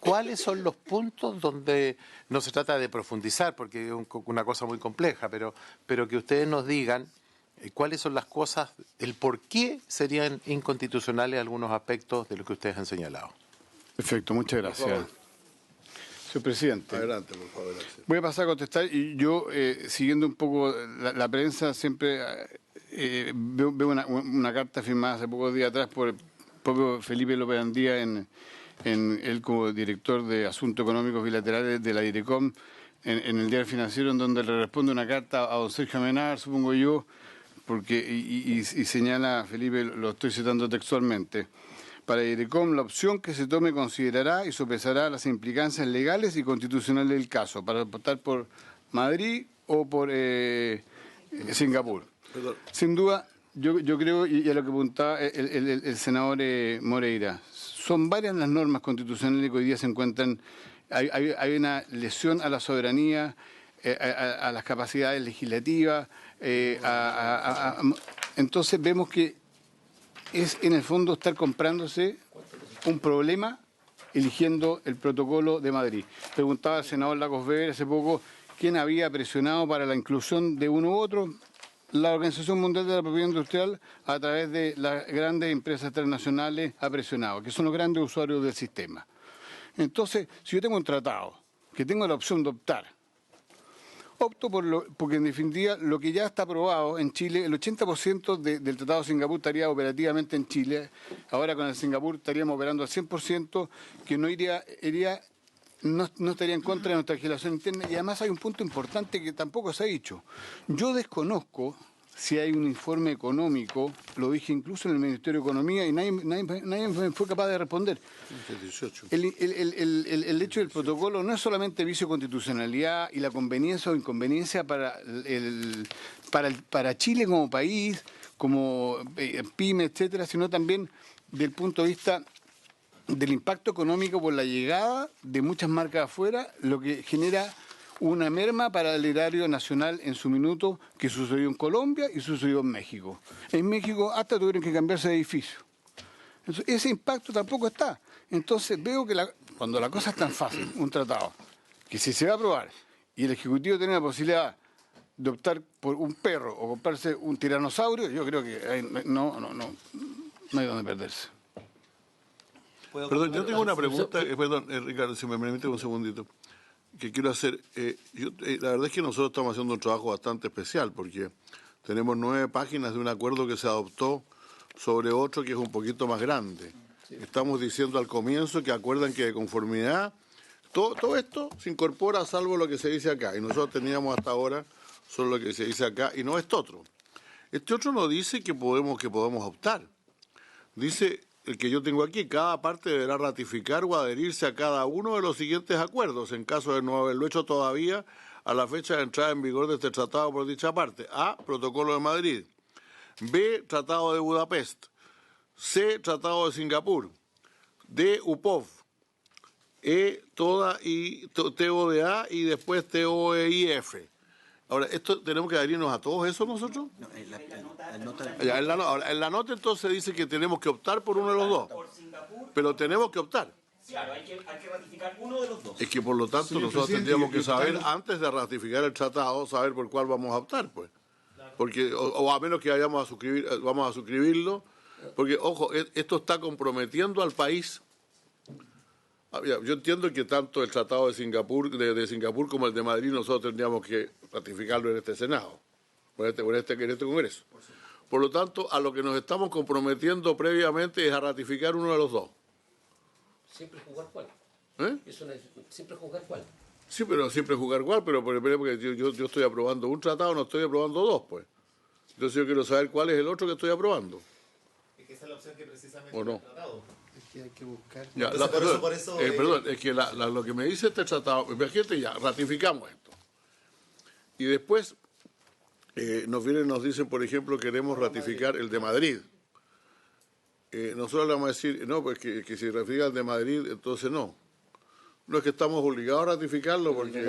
cuáles son los puntos donde no se trata de profundizar, porque es una cosa muy compleja, pero que ustedes nos digan cuáles son las cosas, el por qué serían inconstitucionales algunos aspectos de lo que ustedes han señalado. Perfecto, muchas gracias. Señor presidente. Adelante, por favor. Gracias. Voy a pasar a contestar y yo, siguiendo un poco la prensa, siempre veo una carta firmada hace pocos días atrás por el propio Felipe López Andía, él como director de Asuntos Económicos Bilaterales de la DIRECOM, en el Diario Financiero, en donde le responde una carta a don Sergio Amenábar, supongo yo, y señala, Felipe, lo estoy citando textualmente: para DIRECOM, la opción que se tome considerará y sopesará las implicancias legales y constitucionales del caso, para optar por Madrid o por Singapur. Perdón. Sin duda, yo creo, y a lo que apuntaba el senador Moreira, son varias las normas constitucionales que hoy día se encuentran. Hay una lesión a la soberanía, a las capacidades legislativas. Entonces vemos que es en el fondo estar comprándose un problema eligiendo el protocolo de Madrid. Preguntaba al senador Lagos Weber hace poco quién había presionado para la inclusión de uno u otro. La Organización Mundial de la Propiedad Industrial, a través de las grandes empresas transnacionales, ha presionado, que son los grandes usuarios del sistema. Entonces, si yo tengo un tratado, que tengo la opción de optar, opto porque en definitiva lo que ya está aprobado en Chile, el 80% del Tratado de Singapur estaría operativamente en Chile. Ahora con el Singapur estaríamos operando al 100%, que no estaría en contra de nuestra legislación interna. Y además hay un punto importante que tampoco se ha dicho. Yo desconozco si hay un informe económico, lo dije incluso en el Ministerio de Economía y nadie fue capaz de responder. El hecho del protocolo no es solamente vicio de constitucionalidad y la conveniencia o inconveniencia para Chile como país, como pyme, etcétera, sino también del punto de vista del impacto económico por la llegada de muchas marcas afuera, lo que genera una merma para el erario nacional en su minuto, que sucedió en Colombia y sucedió en México. En México hasta tuvieron que cambiarse de edificio. Entonces, ese impacto tampoco está. Entonces veo que cuando la cosa es tan fácil, un tratado, que si se va a aprobar y el Ejecutivo tiene la posibilidad de optar por un perro o comprarse un tiranosaurio, yo creo que no hay donde perderse. Perdón, yo tengo una pregunta, Ricardo, si me permite un segundito, que quiero hacer. La verdad es que nosotros estamos haciendo un trabajo bastante especial, porque tenemos 9 páginas de un acuerdo que se adoptó sobre otro que es un poquito más grande. Sí. Estamos diciendo al comienzo que acuerdan que de conformidad, todo esto se incorpora salvo lo que se dice acá, y nosotros teníamos hasta ahora solo lo que se dice acá, y no este otro. Este otro no dice que podemos optar. Dice el que yo tengo aquí: cada parte deberá ratificar o adherirse a cada uno de los siguientes acuerdos, en caso de no haberlo hecho todavía a la fecha de entrada en vigor de este tratado por dicha parte. A. Protocolo de Madrid. B. Tratado de Budapest. C. Tratado de Singapur. D. UPOV. E. TODA y TODA y después TOEIF. Ahora, ¿esto tenemos que adherirnos a todos eso nosotros? No, la nota Ya, ahora, en la nota entonces dice que tenemos que optar por uno de los dos. Pero tenemos que optar. Claro, hay que ratificar uno de los dos. Es que por lo tanto nosotros tendríamos que saber, antes de ratificar el tratado, saber por cuál vamos a optar, pues. Porque, o a menos que vamos a suscribirlo, porque, ojo, esto está comprometiendo al país. Yo entiendo que tanto el Tratado de Singapur, de Singapur como el de Madrid nosotros tendríamos que ratificarlo en este Senado, en este Congreso. Por lo tanto, a lo que nos estamos comprometiendo previamente es a ratificar uno de los dos. Siempre jugar cuál. Siempre jugar cuál. Sí, pero siempre jugar cuál, pero porque yo estoy aprobando un tratado, no estoy aprobando dos, pues. Entonces yo quiero saber cuál es el otro que estoy aprobando. Es que esa es la opción que precisamente ¿O no? el tratado. es que hay que buscar. Ya, Por eso, perdón, es que lo que me dice este tratado, imagínate ya, ratificamos esto. Y después nos dicen, por ejemplo, queremos ratificar el de Madrid. Nosotros le vamos a decir, no, pues que si ratifica el de Madrid, entonces no. No es que estamos obligados a ratificarlo porque...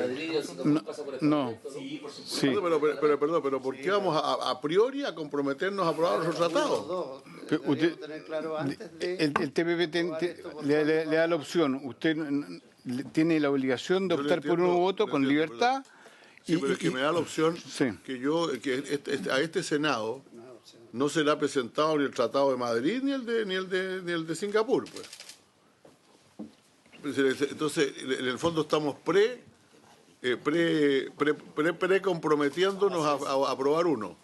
No. Sí, por supuesto. Sí. Pero ¿por qué vamos a priori a comprometernos a aprobar los tratados? Pero usted- Tener claro antes de... El TPP le da la opción. Usted tiene la obligación de Yo le optar por entiendo, un voto le con entiendo, libertad. Sí, pero es que me da la opción Sí. que a este Senado no se le ha presentado ni el Tratado de Madrid ni el de Singapur, pues. Entonces, en el fondo estamos comprometiéndonos a aprobar uno.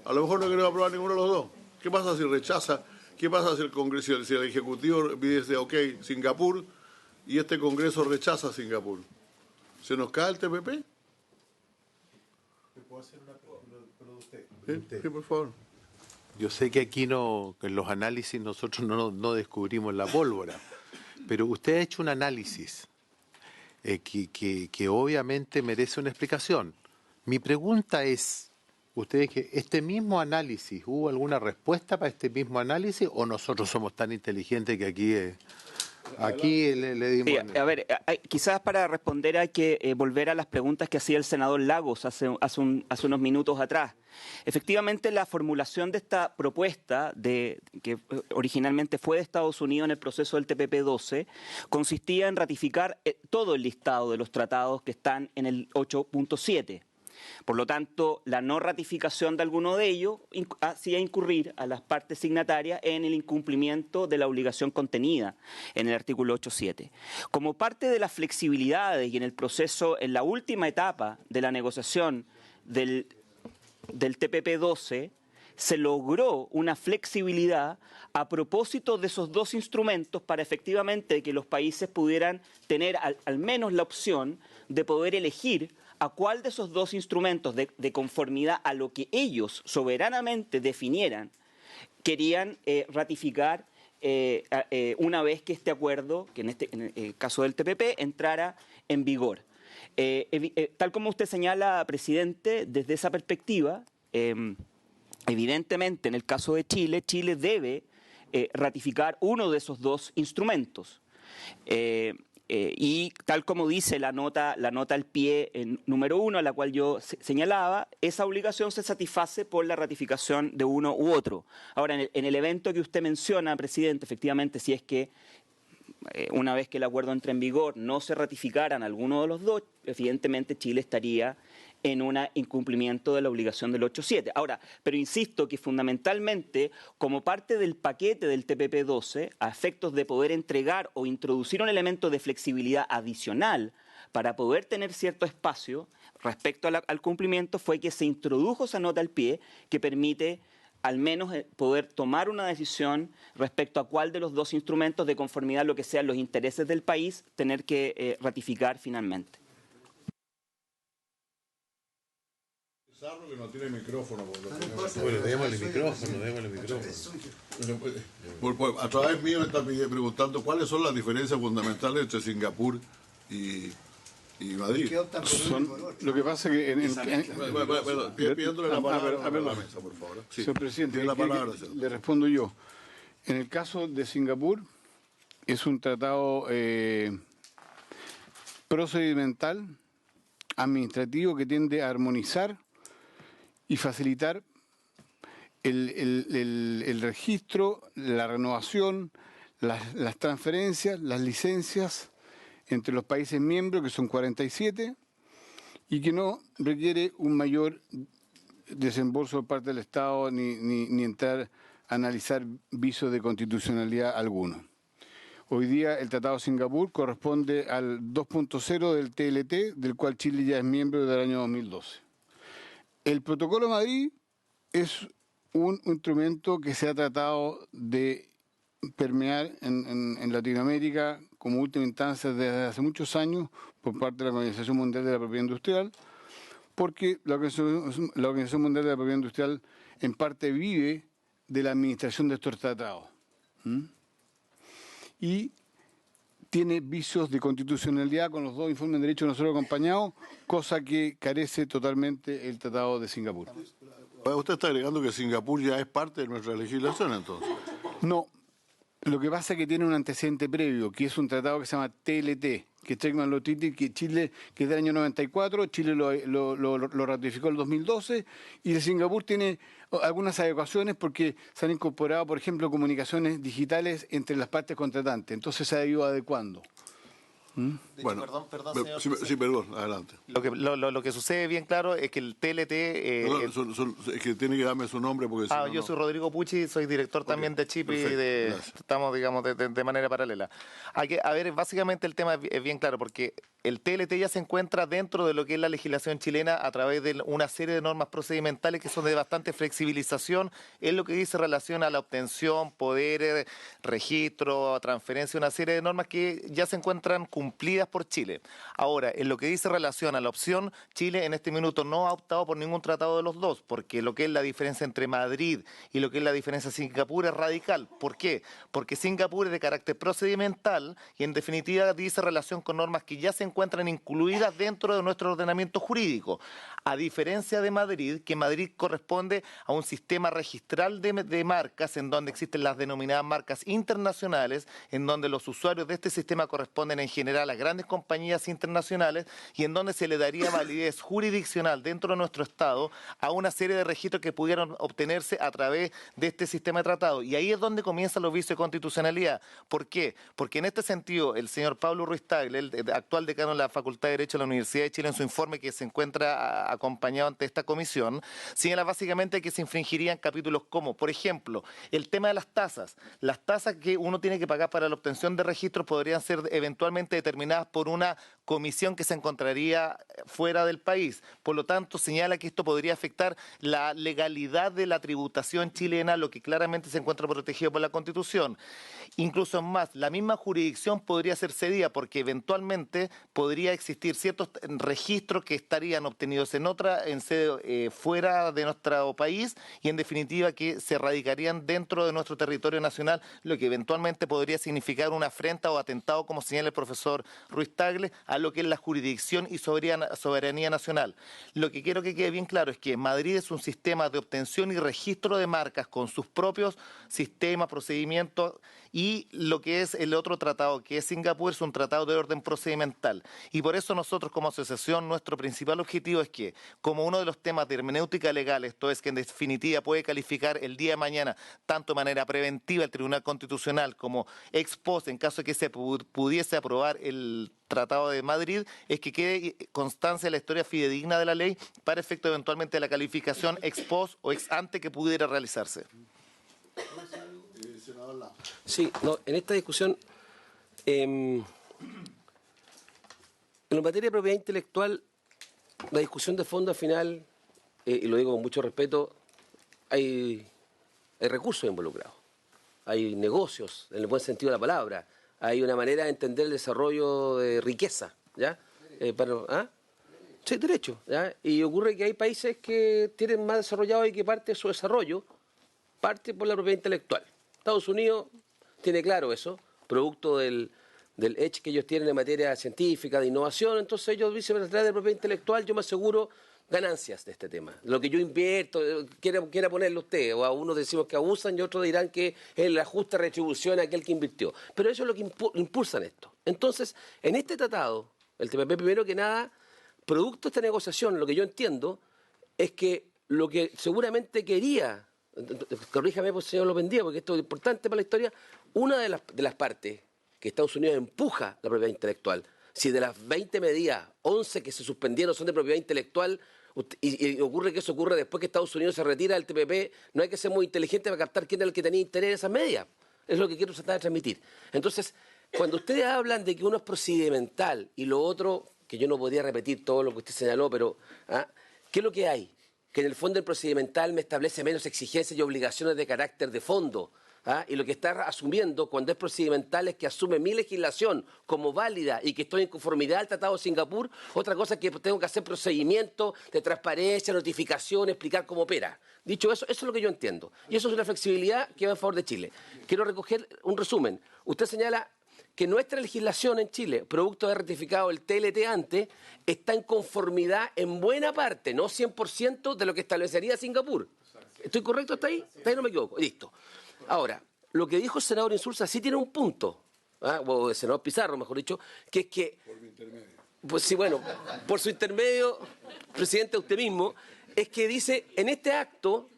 A lo mejor no queremos aprobar ninguno de los dos. ¿Qué pasa si rechaza? ¿Qué pasa si el Congreso, si el Ejecutivo dice, ok, Singapur, y este Congreso rechaza Singapur? ¿Se nos cae el TPP? ¿Puedo hacer una pregunta de usted? Sí, por favor. Yo sé que aquí no, en los análisis nosotros no descubrimos la pólvora, pero usted ha hecho un análisis que obviamente merece una explicación. Mi pregunta es, ¿ustedes que este mismo análisis, hubo alguna respuesta para este mismo análisis o nosotros somos tan inteligentes que aquí le dimos... Sí, a ver, quizás para responder hay que volver a las preguntas que hacía el senador Lagos hace unos minutos atrás. Efectivamente, la formulación de esta propuesta, que originalmente fue de Estados Unidos en el proceso del TPP-12, consistía en ratificar todo el listado de los tratados que están en el 8.7. Por lo tanto, la no ratificación de alguno de ellos hacía incurrir a las partes signatarias en el incumplimiento de la obligación contenida en el artículo 8.7. Como parte de las flexibilidades y en el proceso, en la última etapa de la negociación del TPP-12, se logró una flexibilidad a propósito de esos dos instrumentos para efectivamente que los países pudieran tener al menos la opción de poder elegir a cuál de esos dos instrumentos de conformidad a lo que ellos soberanamente definieran querían ratificar una vez que este acuerdo, que en el caso del TPP, entrara en vigor. Tal como usted señala, presidente, desde esa perspectiva, evidentemente en el caso de Chile, Chile debe ratificar uno de esos dos instrumentos. Y tal como dice la nota al pie número 1, a la cual yo señalaba, esa obligación se satisface por la ratificación de uno u otro. Ahora, en el evento que usted menciona, presidente, efectivamente, si es que una vez que el acuerdo entre en vigor no se ratificaran alguno de los dos, evidentemente Chile estaría en un incumplimiento de la obligación del 8.7. Ahora, pero insisto que fundamentalmente, como parte del paquete del TPP-12, a efectos de poder entregar o introducir un elemento de flexibilidad adicional para poder tener cierto espacio respecto al cumplimiento, fue que se introdujo esa nota al pie que permite al menos poder tomar una decisión respecto a cuál de los dos instrumentos de conformidad a lo que sean los intereses del país tener que ratificar finalmente. Que no tiene micrófono. Bueno, démosle micrófono. A través mío me están preguntando cuáles son las diferencias fundamentales entre Singapur y Madrid. ¿Qué optan por uno y por otro? Lo que pasa es que Pidiéndole la palabra a la mesa, por favor. Sí. Señor presidente, Tiene la palabra, señor. le respondo yo. En el caso de Singapur, es un tratado procedimental administrativo que tiende a armonizar y facilitar el registro, la renovación, las transferencias, las licencias entre los países miembros, que son 47, y que no requiere un mayor desembolso por parte del Estado ni entrar a analizar visos de constitucionalidad alguno. Hoy día el Tratado de Singapur corresponde al 2.0 del TLT, del cual Chile ya es miembro desde el año 2012. El Protocolo de Madrid es un instrumento que se ha tratado de permear en Latinoamérica como última instancia desde hace muchos años por parte de la Organización Mundial de la Propiedad Industrial, porque la Organización Mundial de la Propiedad Industrial en parte vive de la administración de estos tratados. Y tiene vicios de constitucionalidad con los dos informes de derecho nosotros acompañados, cosa que carece totalmente el Tratado de Singapur. Usted está agregando que Singapur ya es parte de nuestra legislación, entonces. No, lo que pasa es que tiene un antecedente previo, que es un tratado que se llama TLT, que es Tecman Law Treaty, que Chile, que es del año 94, Chile lo ratificó en el 2012, y de Singapur tiene algunas adecuaciones porque se han incorporado, por ejemplo, comunicaciones digitales entre las partes contratantes, entonces se ha ido adecuando. Bueno, perdón, señor sí, perdón, adelante. Lo que sucede bien claro es que el TLT... Es que tiene que darme su nombre porque si no, yo soy Rodrigo Pucci, soy director también de Chipi, perfecto, estamos, digamos, de manera paralela. A ver, básicamente el tema es bien claro, porque el TLT ya se encuentra dentro de lo que es la legislación chilena a través de una serie de normas procedimentales que son de bastante flexibilización en lo que dice relación a la obtención, poder, registro, transferencia, una serie de normas que ya se encuentran cumplidas por Chile. Ahora, en lo que dice relación a la opción, Chile en este minuto no ha optado por ningún tratado de los dos, porque lo que es la diferencia entre Madrid y lo que es la diferencia de Singapur es radical. ¿Por qué? Porque Singapur es de carácter procedimental y en definitiva dice relación con normas que ya se encuentran incluidas dentro de nuestro ordenamiento jurídico. A diferencia de Madrid, que Madrid corresponde a un sistema registral de marcas en donde existen las denominadas marcas internacionales, en donde los usuarios de este sistema corresponden en general a grandes compañías internacionales y en donde se le daría validez jurisdiccional dentro de nuestro Estado a una serie de registros que pudieran obtenerse a través de este sistema de tratado. Y ahí es donde comienzan los vicios de constitucionalidad. ¿Por qué? Porque en este sentido el señor Pablo Ruiz Tagle, el actual decano de la Facultad de Derecho de la Universidad de Chile, en su informe que se encuentra acompañado ante esta comisión, señala básicamente que se infringirían capítulos como, por ejemplo, el tema de las tasas. Las tasas que uno tiene que pagar para la obtención de registros podrían ser eventualmente determinadas por una comisión que se encontraría fuera del país. Por lo tanto, señala que esto podría afectar la legalidad de la tributación chilena, lo que claramente se encuentra protegido por la Constitución. Incluso más, la misma jurisdicción podría ser cedida porque eventualmente podría existir ciertos registros que estarían obtenidos en sede fuera de nuestro país y en definitiva que se radicarían dentro de nuestro territorio nacional, lo que eventualmente podría significar una afrenta o atentado, como señala el profesor Ruiz Tagle, a lo que es la jurisdicción y soberanía nacional. Lo que quiero que quede bien claro es que Madrid es un sistema de obtención y registro de marcas con sus propios sistemas, procedimientos, y lo que es el otro tratado, que es Singapur, es un tratado de orden procedimental. Y por eso nosotros como asociación, nuestro principal objetivo es que, como uno de los temas de hermenéutica legal, esto es que en definitiva puede calificar el día de mañana, tanto de manera preventiva el Tribunal Constitucional como ex post, en caso de que se pudiese aprobar el Tratado de Madrid, es que quede constancia de la historia fidedigna de la ley para efecto eventualmente de la calificación ex post o ex ante que pudiera realizarse. Sí, no, en esta discusión, en materia de propiedad intelectual, la discusión de fondo al final, y lo digo con mucho respeto, hay recursos involucrados, hay negocios, en el buen sentido de la palabra, hay una manera de entender el desarrollo de riqueza, ¿ya? Sí, derecho, ¿ya? Y ocurre que hay países que tienen más desarrollado y que parte de su desarrollo parte por la propiedad intelectual. Estados Unidos tiene claro eso, producto del edge que ellos tienen en materia científica, de innovación, entonces ellos dicen, a través de propiedad intelectual yo me aseguro ganancias de este tema. Lo que yo invierto, quiera ponerlo usted, o a unos decimos que abusan y otros dirán que es la justa retribución a aquel que invirtió. Pero eso es lo que impulsan esto. Entonces, en este tratado, el TPP primero que nada producto de esta negociación, lo que yo entiendo, es que lo que seguramente quería, corríjame, pues, señor López Díaz, porque esto es importante para la historia, una de las partes que Estados Unidos empuja la propiedad intelectual. Si de las 20 medidas, 11 que se suspendieron son de propiedad intelectual, y ocurre que eso ocurre después que Estados Unidos se retira del TPP, no hay que ser muy inteligente para captar quién era el que tenía interés en esas medidas. Es lo que quiero tratar de transmitir. Entonces, cuando ustedes hablan de que uno es procedimental y lo otro, que yo no podría repetir todo lo que usted señaló, pero ¿qué es lo que hay? Que en el fondo el procedimental me establece menos exigencias y obligaciones de carácter de fondo. Y lo que está asumiendo cuando es procedimental es que asume mi legislación como válida y que estoy en conformidad al Tratado de Singapur. Otra cosa es que tengo que hacer procedimientos de transparencia, notificación, explicar cómo opera. Dicho eso, eso es lo que yo entiendo. Y eso es una flexibilidad que va en favor de Chile. Quiero recoger un resumen. Usted señala que nuestra legislación en Chile, producto de haber ratificado el TLT antes, está en conformidad en buena parte, no 100% de lo que establecería Singapur. ¿Estoy correcto hasta ahí? Hasta ahí no me equivoco. Listo. Ahora, lo que dijo el senador Insulza sí tiene un punto, o el senador Pizarro, mejor dicho, que es que... Por mi intermedio. Pues sí, bueno, por su intermedio, presidente, usted mismo, es que dice, en este acto,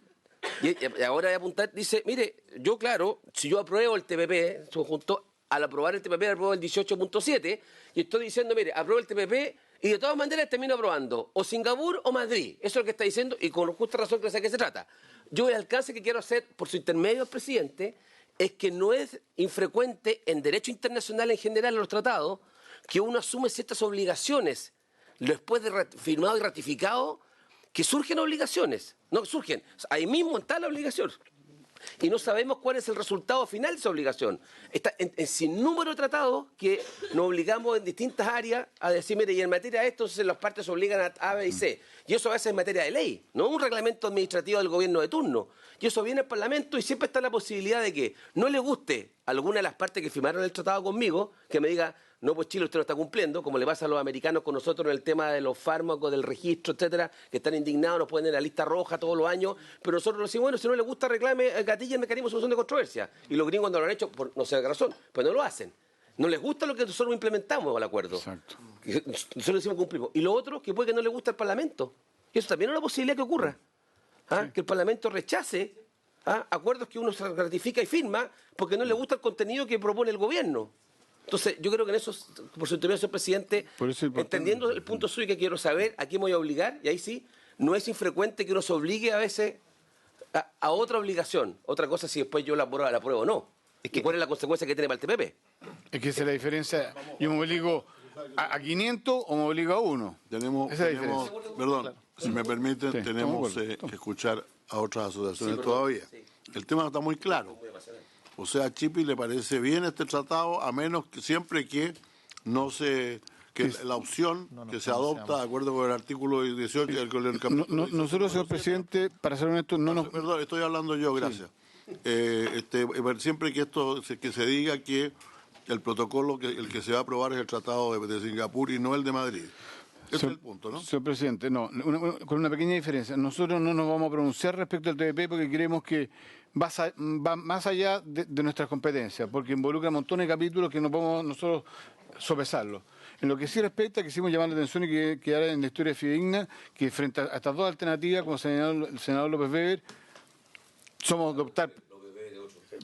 y ahora voy a apuntar, dice, mire, yo claro, si yo apruebo el TPP, junto al aprobar el TPP, apruebo el 18.7, y estoy diciendo, mire, apruebo el TPP, y de todas maneras termino aprobando o Singapur o Madrid. Eso es lo que está diciendo, y con justa razón que sé de qué se trata. Yo el alcance que quiero hacer, por su intermedio al presidente, es que no es infrecuente en derecho internacional en general, en los tratados, que uno asume ciertas obligaciones, después de firmado y ratificado, que surgen obligaciones. No surgen, ahí mismo está la obligación. Y no sabemos cuál es el resultado final de esa obligación. Está en sin número de tratados que nos obligamos en distintas áreas a decir, mire, y en materia de esto, entonces las partes obligan a B y C. Y eso a veces en materia de ley, no un reglamento administrativo del gobierno de turno. Y eso viene al Parlamento y siempre está la posibilidad de que no le guste a alguna de las partes que firmaron el tratado conmigo, que me diga, no, pues Chile usted no está cumpliendo, como le pasa a los americanos con nosotros en el tema de los fármacos, del registro, etcétera, que están indignados, nos ponen en la lista roja todos los años, pero nosotros decimos, bueno, si no le gusta, reclame, gatille el mecanismo de solución de controversia. Y los gringos cuando lo han hecho, por no sé qué razón, pues no lo hacen. No les gusta lo que nosotros implementamos al acuerdo. Exacto. Nosotros decimos cumplimos. Y lo otro, que puede que no le guste al Parlamento. Y eso también es una posibilidad que ocurra. Sí. Que el Parlamento rechace acuerdos que uno se ratifica y firma porque no le gusta el contenido que propone el gobierno. Entonces, yo creo que en eso, por su intervención, señor presidente, entendiendo el punto suyo que quiero saber a qué me voy a obligar, y ahí sí, no es infrecuente que uno se obligue a veces a otra obligación. Otra cosa si después yo la apruebo o no. ¿Y cuál es la consecuencia que tiene para el TPP? Es que esa es la diferencia. Yo me obligo a 500 o me obligo a 1. Esa es la diferencia. Perdón, si me permiten, sí, tenemos que escuchar a otras asociaciones todavía. Sí. El tema está muy claro. O sea, a Chipi le parece bien este tratado, a menos que siempre que no se... que la opción que se adopta de acuerdo con el artículo 18 del capítulo... Nosotros, señor presidente, para ser honesto, no nos... Perdón, estoy hablando yo, gracias. Sí. Siempre que esto que se diga que el protocolo, el que se va a aprobar es el tratado de Singapur y no el de Madrid. Ese es el punto, ¿no? Señor presidente, no, con una pequeña diferencia. Nosotros no nos vamos a pronunciar respecto al TPP porque creemos que va más allá de nuestras competencias, porque involucra montones de capítulos que no podemos nosotros sopesarlos. En lo que sí respecta, quisimos llamar la atención y que quedara en la historia fidedigna que frente a estas dos alternativas, como señaló el senador López Weber, somos de optar...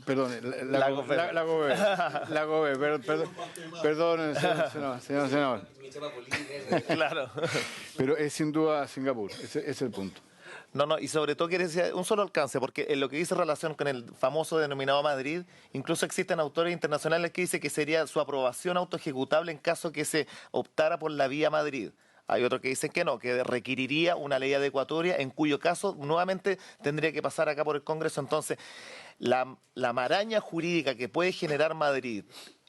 Perdón, la GOBE, perdón, señor senador. Claro. Pero es sin duda Singapur, ese es el punto. No, y sobre todo quiere decir un solo alcance, porque en lo que dice relación con el famoso denominado Madrid, incluso existen autores internacionales que dicen que sería su aprobación autoejecutable en caso que se optara por la vía Madrid. Hay otros que dicen que no, que requeriría una ley adecuatoria, en cuyo caso nuevamente tendría que pasar acá por el Congreso. Entonces, la maraña jurídica que puede generar Madrid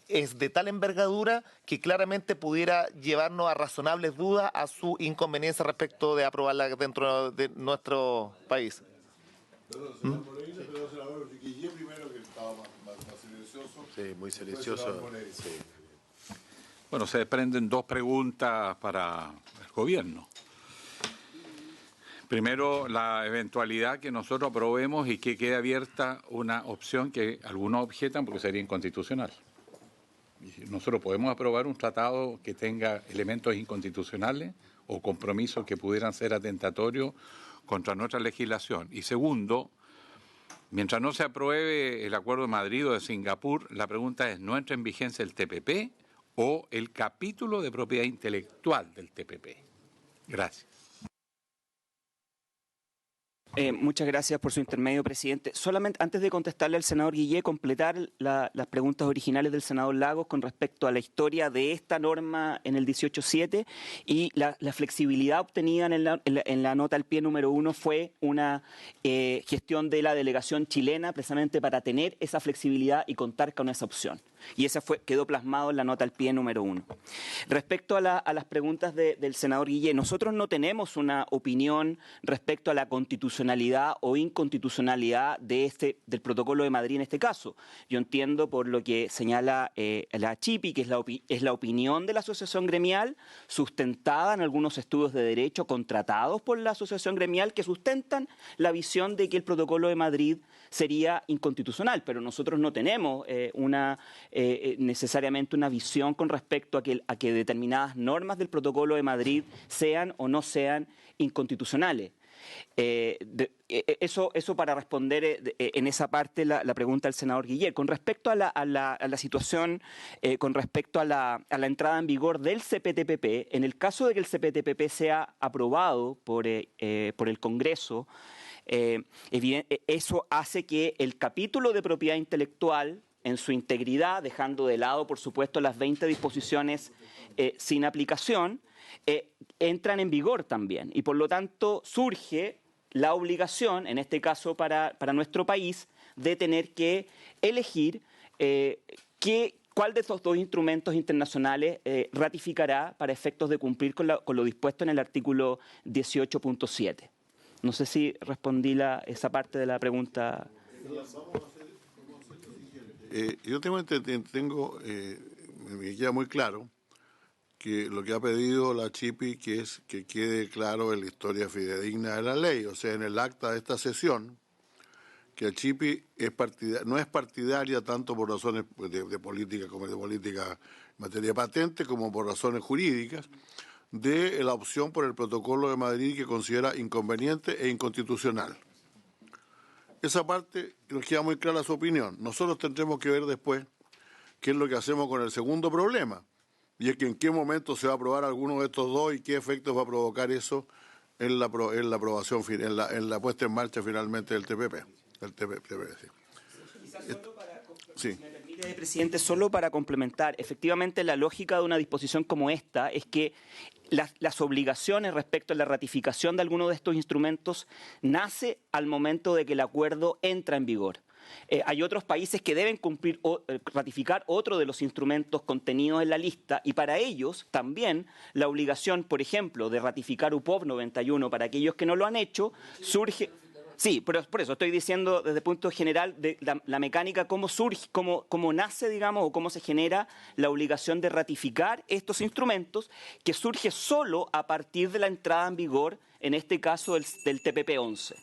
es de tal envergadura que claramente pudiera llevarnos a razonables dudas a su inconveniencia respecto de aprobarla dentro de nuestro país. Perdón, senador Riquillé primero, que estaba más silencioso. Sí, muy silencioso. Sí. Bueno, se desprenden dos preguntas para el gobierno. Primero, la eventualidad que nosotros aprobemos y que quede abierta una opción que algunos objetan porque sería inconstitucional. Y nosotros podemos aprobar un tratado que tenga elementos inconstitucionales o compromisos que pudieran ser atentatorios contra nuestra legislación. Y segundo, mientras no se apruebe el Acuerdo de Madrid o de Singapur, la pregunta es, ¿no entra en vigencia el TPP o el capítulo de propiedad intelectual del TPP? Gracias. Muchas gracias por su intermedio, presidente. Solamente antes de contestarle al senador Guillé, completar las preguntas originales del senador Lagos con respecto a la historia de esta norma en el 18.7 y la flexibilidad obtenida en la nota al pie número 1 fue una gestión de la delegación chilena precisamente para tener esa flexibilidad y contar con esa opción. Y esa quedó plasmado en la nota al pie número 1. Respecto a las preguntas del senador Guillé, nosotros no tenemos una opinión respecto a la constitucionalidad o inconstitucionalidad del protocolo de Madrid en este caso. Yo entiendo por lo que señala la CHIPI, que es la opinión de la asociación gremial, sustentada en algunos estudios de derecho contratados por la asociación gremial, que sustentan la visión de que el protocolo de Madrid sería inconstitucional, pero nosotros no tenemos necesariamente una visión con respecto a que determinadas normas del protocolo de Madrid sean o no sean inconstitucionales. Eso para responder en esa parte la pregunta del senador Guillet. Con respecto a la situación, con respecto a la entrada en vigor del CPTPP, en el caso de que el CPTPP sea aprobado por el Congreso, eso hace que el capítulo de propiedad intelectual en su integridad, dejando de lado, por supuesto, las 20 disposiciones sin aplicación, entran en vigor también. Y por lo tanto surge la obligación, en este caso para nuestro país, de tener que elegir cuál de estos dos instrumentos internacionales ratificará para efectos de cumplir con lo dispuesto en el artículo 18.7. No sé si respondí esa parte de la pregunta. Yo me queda muy claro que lo que ha pedido la CHIPI que es que quede claro en la historia fidedigna de la ley, o sea, en el acta de esta sesión, que la CHIPI no es partidaria tanto por razones de política como de política en materia de patente, como por razones jurídicas, de la opción por el protocolo de Madrid que considera inconveniente e inconstitucional. Esa parte nos queda muy clara su opinión. Nosotros tendremos que ver después qué es lo que hacemos con el segundo problema, y es que en qué momento se va a aprobar alguno de estos dos y qué efectos va a provocar eso en la aprobación, en la puesta en marcha finalmente del TPP. Sí. Sí. Presidente, solo para complementar, efectivamente la lógica de una disposición como esta es que las obligaciones respecto a la ratificación de alguno de estos instrumentos nace al momento de que el acuerdo entra en vigor. Hay otros países que deben cumplir ratificar otro de los instrumentos contenidos en la lista y para ellos también la obligación, por ejemplo, de ratificar UPOV 91 para aquellos que no lo han hecho, surge. Sí, pero por eso estoy diciendo desde el punto general de la mecánica, cómo surge, cómo nace, digamos, o cómo se genera la obligación de ratificar estos instrumentos, que surge solo a partir de la entrada en vigor, en este caso del TPP-11.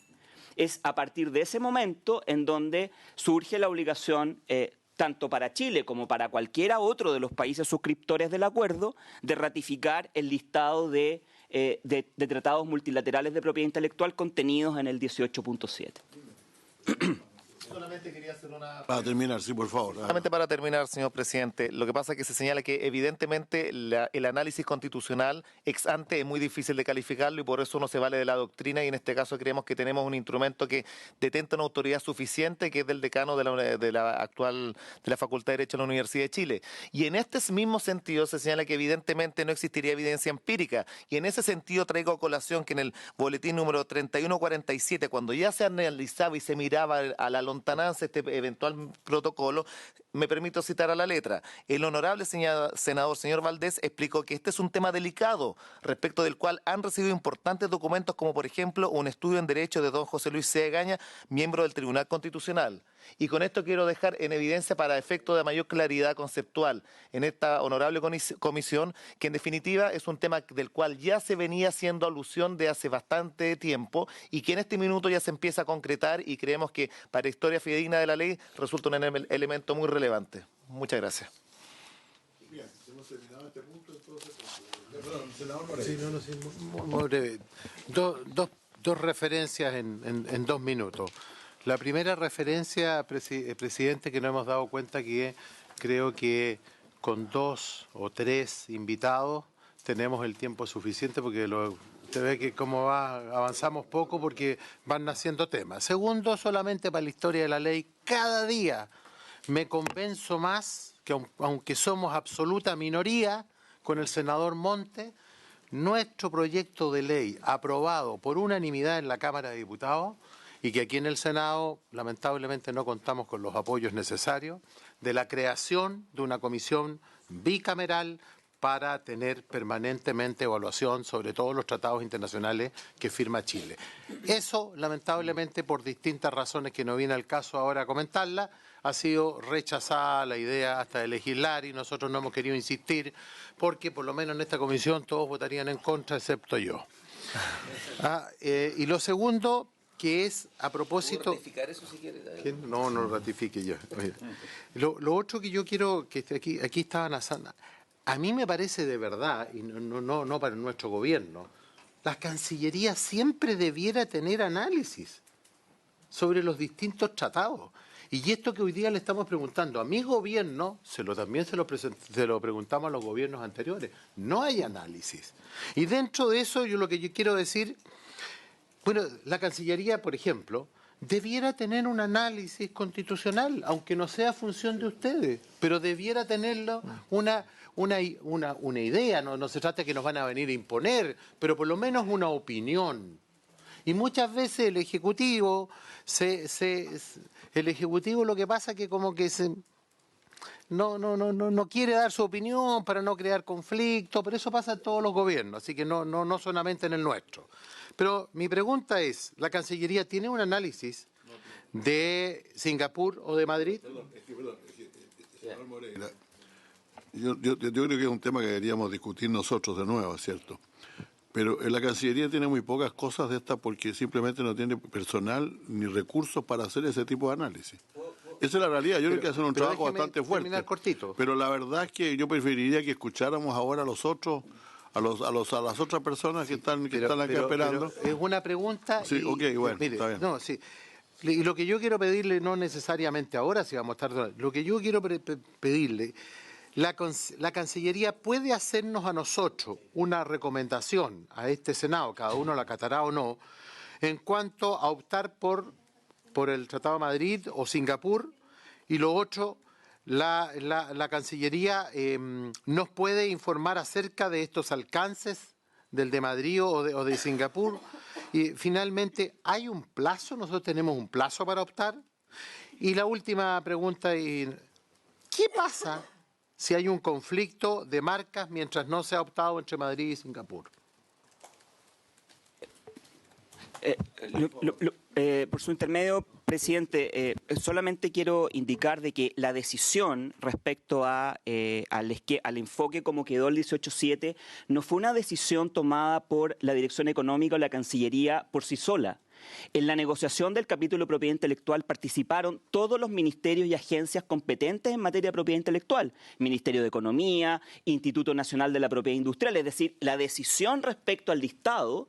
Es a partir de ese momento en donde surge la obligación, tanto para Chile como para cualquiera otro de los países suscriptores del acuerdo, de ratificar el listado de tratados multilaterales de propiedad intelectual contenidos en el 18.7. Solamente quería hacer una... Para terminar, sí, por favor. Solamente para terminar, señor presidente, lo que pasa es que se señala que evidentemente el análisis constitucional ex ante es muy difícil de calificarlo y por eso no se vale de la doctrina y en este caso creemos que tenemos un instrumento que detenta una autoridad suficiente que es del decano de la Facultad de Derecho de la Universidad de Chile. Y en este mismo sentido se señala que evidentemente no existiría evidencia empírica y en ese sentido traigo a colación que en el boletín número 3147, cuando ya se analizaba y se miraba a la lontananza este eventual protocolo, me permito citar a la letra. El honorable senador, señor Valdés, explicó que este es un tema delicado, respecto del cual han recibido importantes documentos, como por ejemplo un estudio en Derecho de don José Luis Cedegaña, miembro del Tribunal Constitucional. Y con esto quiero dejar en evidencia, para efecto de mayor claridad conceptual en esta honorable comisión, que en definitiva es un tema del cual ya se venía haciendo alusión de hace bastante tiempo y que en este minuto ya se empieza a concretar y creemos que para historia fidedigna de la ley resulta un elemento muy relevante. Muchas gracias. Bien, hemos terminado este punto, entonces. Sí, muy breve. Dos referencias en 2 minutos. La primera referencia, presidente, que nos hemos dado cuenta que creo que con 2 o 3 invitados tenemos el tiempo suficiente porque usted ve que como va, avanzamos poco porque van naciendo temas. Segundo, solamente para la historia de la ley, cada día me convenzo más que aunque somos absoluta minoría con el senador Monte, nuestro proyecto de ley aprobado por unanimidad en la Cámara de Diputados y que aquí en el Senado lamentablemente no contamos con los apoyos necesarios, de la creación de una comisión bicameral para tener permanentemente evaluación sobre todos los tratados internacionales que firma Chile. Eso, lamentablemente, por distintas razones que no viene al caso ahora comentarla, ha sido rechazada la idea hasta de legislar y nosotros no hemos querido insistir porque por lo menos en esta comisión todos votarían en contra excepto yo. Y lo segundo, que es a propósito... ¿Puedo ratificar eso si quiere? No lo ratifique ya. Lo otro que yo quiero, que aquí estaban asando, a mí me parece de verdad, y no para nuestro gobierno, la Cancillería siempre debiera tener análisis sobre los distintos tratados. Y esto que hoy día le estamos preguntando a mi gobierno, también se lo preguntamos a los gobiernos anteriores. No hay análisis. Y dentro de eso, lo que yo quiero decir, bueno, la Cancillería, por ejemplo, debiera tener un análisis constitucional, aunque no sea función de ustedes, pero debiera tenerlo una idea, no se trata de que nos van a venir a imponer, pero por lo menos una opinión. Y muchas veces el Ejecutivo, lo que pasa es que como que no quiere dar su opinión para no crear conflicto, pero eso pasa en todos los gobiernos, así que no solamente en el nuestro. Pero mi pregunta es, ¿la Cancillería tiene un análisis de Singapur o de Madrid? Señor Moreira, yo creo que es un tema que deberíamos discutir nosotros de nuevo, ¿cierto? Pero la Cancillería tiene muy pocas cosas de estas porque simplemente no tiene personal ni recursos para hacer ese tipo de análisis. Esa es la realidad. Yo creo que hacen un trabajo bastante fuerte. Cortito. Pero la verdad es que yo preferiría que escucháramos ahora a los otros, a las otras personas que están aquí esperando. Pero es una pregunta. Sí, bueno, mire, está bien. No, sí. Y lo que yo quiero pedirle, no necesariamente ahora, si vamos a estar. Lo que yo quiero pedirle. La Cancillería puede hacernos a nosotros una recomendación a este Senado, cada uno la acatará o no, en cuanto a optar por el Tratado de Madrid o Singapur, y lo otro, la Cancillería nos puede informar acerca de estos alcances del de Madrid o de Singapur. Y finalmente, ¿hay un plazo? ¿Nosotros tenemos un plazo para optar? Y la última pregunta, ¿qué pasa si hay un conflicto de marcas mientras no se ha optado entre Madrid y Singapur? Por su intermedio, presidente, solamente quiero indicar de que la decisión respecto al enfoque como quedó el 18.7 no fue una decisión tomada por la Dirección Económica o la Cancillería por sí sola. En la negociación del capítulo de propiedad intelectual participaron todos los ministerios y agencias competentes en materia de propiedad intelectual. Ministerio de Economía, Instituto Nacional de la Propiedad Industrial. Es decir, la decisión respecto al listado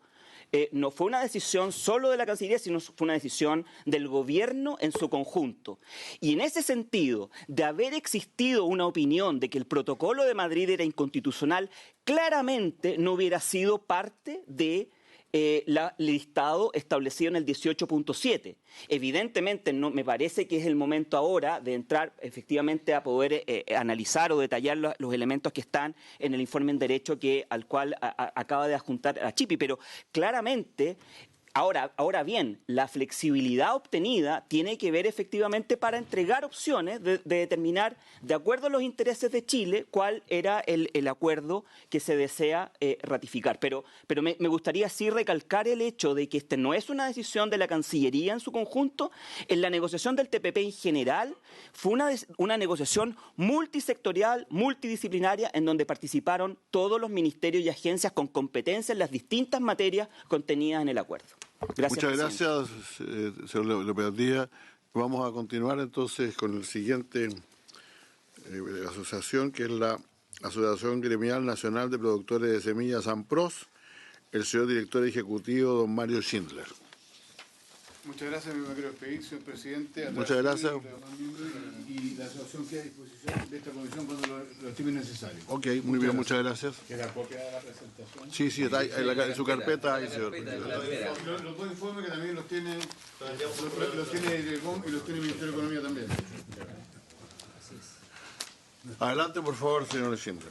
no fue una decisión solo de la Cancillería, sino fue una decisión del gobierno en su conjunto. Y en ese sentido, de haber existido una opinión de que el protocolo de Madrid era inconstitucional, claramente no hubiera sido parte de el listado establecido en el 18.7. Evidentemente, no me parece que es el momento ahora de entrar efectivamente a poder analizar o detallar los elementos que están en el informe en derecho al cual acaba de adjuntar a Chipi, pero claramente. Ahora bien, la flexibilidad obtenida tiene que ver efectivamente para entregar opciones de determinar, de acuerdo a los intereses de Chile, cuál era el acuerdo que se desea ratificar. Pero me gustaría sí recalcar el hecho de que este no es una decisión de la Cancillería en su conjunto. En la negociación del TPP en general fue una negociación multisectorial, multidisciplinaria, en donde participaron todos los ministerios y agencias con competencia en las distintas materias contenidas en el acuerdo. Gracias, muchas gracias, señor López Díaz. Vamos a continuar entonces con el siguiente asociación, que es la Asociación Gremial Nacional de Productores de Semillas ANPROS, el señor director ejecutivo, don Mario Schindler. Muchas gracias, me quiero despedir, señor presidente. Muchas gracias. Y la asociación queda a disposición de esta comisión cuando lo estime necesario. Ok, muy bien, muchas gracias. ¿Queda copia de la presentación? Sí, sí, está ahí, en su carpeta, ahí, señor. Los dos informes que también los tiene Direcom y los tiene el Ministerio de Economía también. Adelante, por favor, señor Schindler.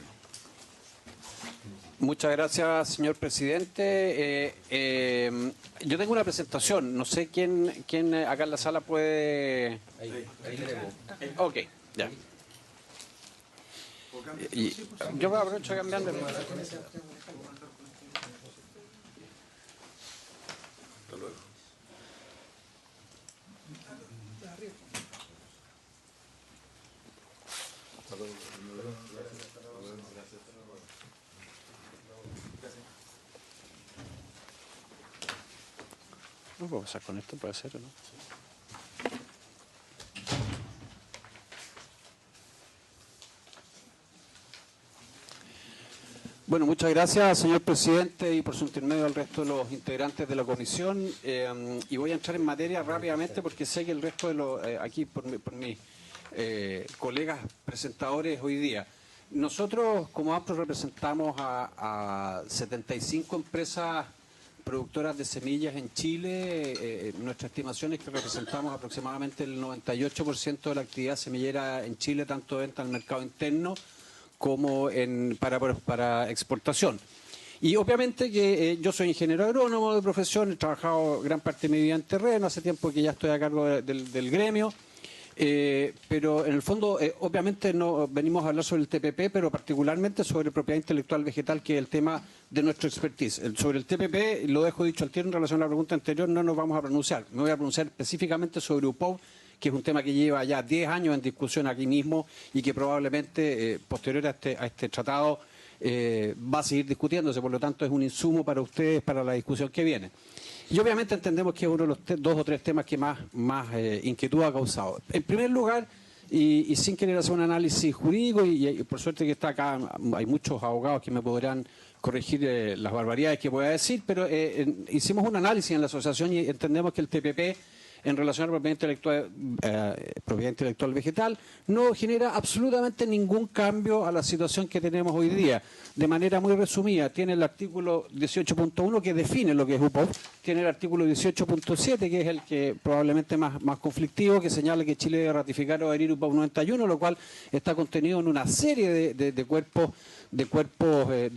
Muchas gracias, señor presidente. Yo tengo una presentación. No sé quién acá en la sala puede... Ahí tenemos. Ok, ya. Y yo aprovecho de cambiarle. No puedo pasar con esto, puede ser, ¿o no? Bueno, muchas gracias, señor presidente, y por su intermedio al resto de los integrantes de la comisión. Y voy a entrar en materia rápidamente porque sé que el resto de los, aquí por mis colegas presentadores hoy día. Nosotros, como AMPRO, representamos a 75 empresas productoras de semillas en Chile. Nuestra estimación es que representamos aproximadamente el 98% de la actividad semillera en Chile, tanto de venta al mercado interno como para exportación. Y obviamente que yo soy ingeniero agrónomo de profesión, he trabajado gran parte de mi vida en terreno, hace tiempo que ya estoy a cargo del gremio. Pero en el fondo, obviamente no venimos a hablar sobre el TPP, pero particularmente sobre propiedad intelectual vegetal, que es el tema de nuestro expertise. Sobre el TPP, lo dejo dicho al tiro en relación a la pregunta anterior, no nos vamos a pronunciar. Me voy a pronunciar específicamente sobre UPOV, que es un tema que lleva ya 10 años en discusión aquí mismo y que probablemente, posterior a este tratado, va a seguir discutiéndose. Por lo tanto, es un insumo para ustedes, para la discusión que viene. Y obviamente entendemos que es uno de los dos o tres temas que más inquietud ha causado. En primer lugar, y sin querer hacer un análisis jurídico, y por suerte que está acá, hay muchos abogados que me podrán corregir las barbaridades que voy a decir, pero hicimos un análisis en la asociación y entendemos que el TPP, en relación a la propiedad intelectual vegetal, no genera absolutamente ningún cambio a la situación que tenemos hoy día. De manera muy resumida, tiene el artículo 18.1 que define lo que es UPOV, tiene el artículo 18.7 que es el que probablemente más conflictivo, que señala que Chile debe ratificar o adherir UPOV 91, lo cual está contenido en una serie de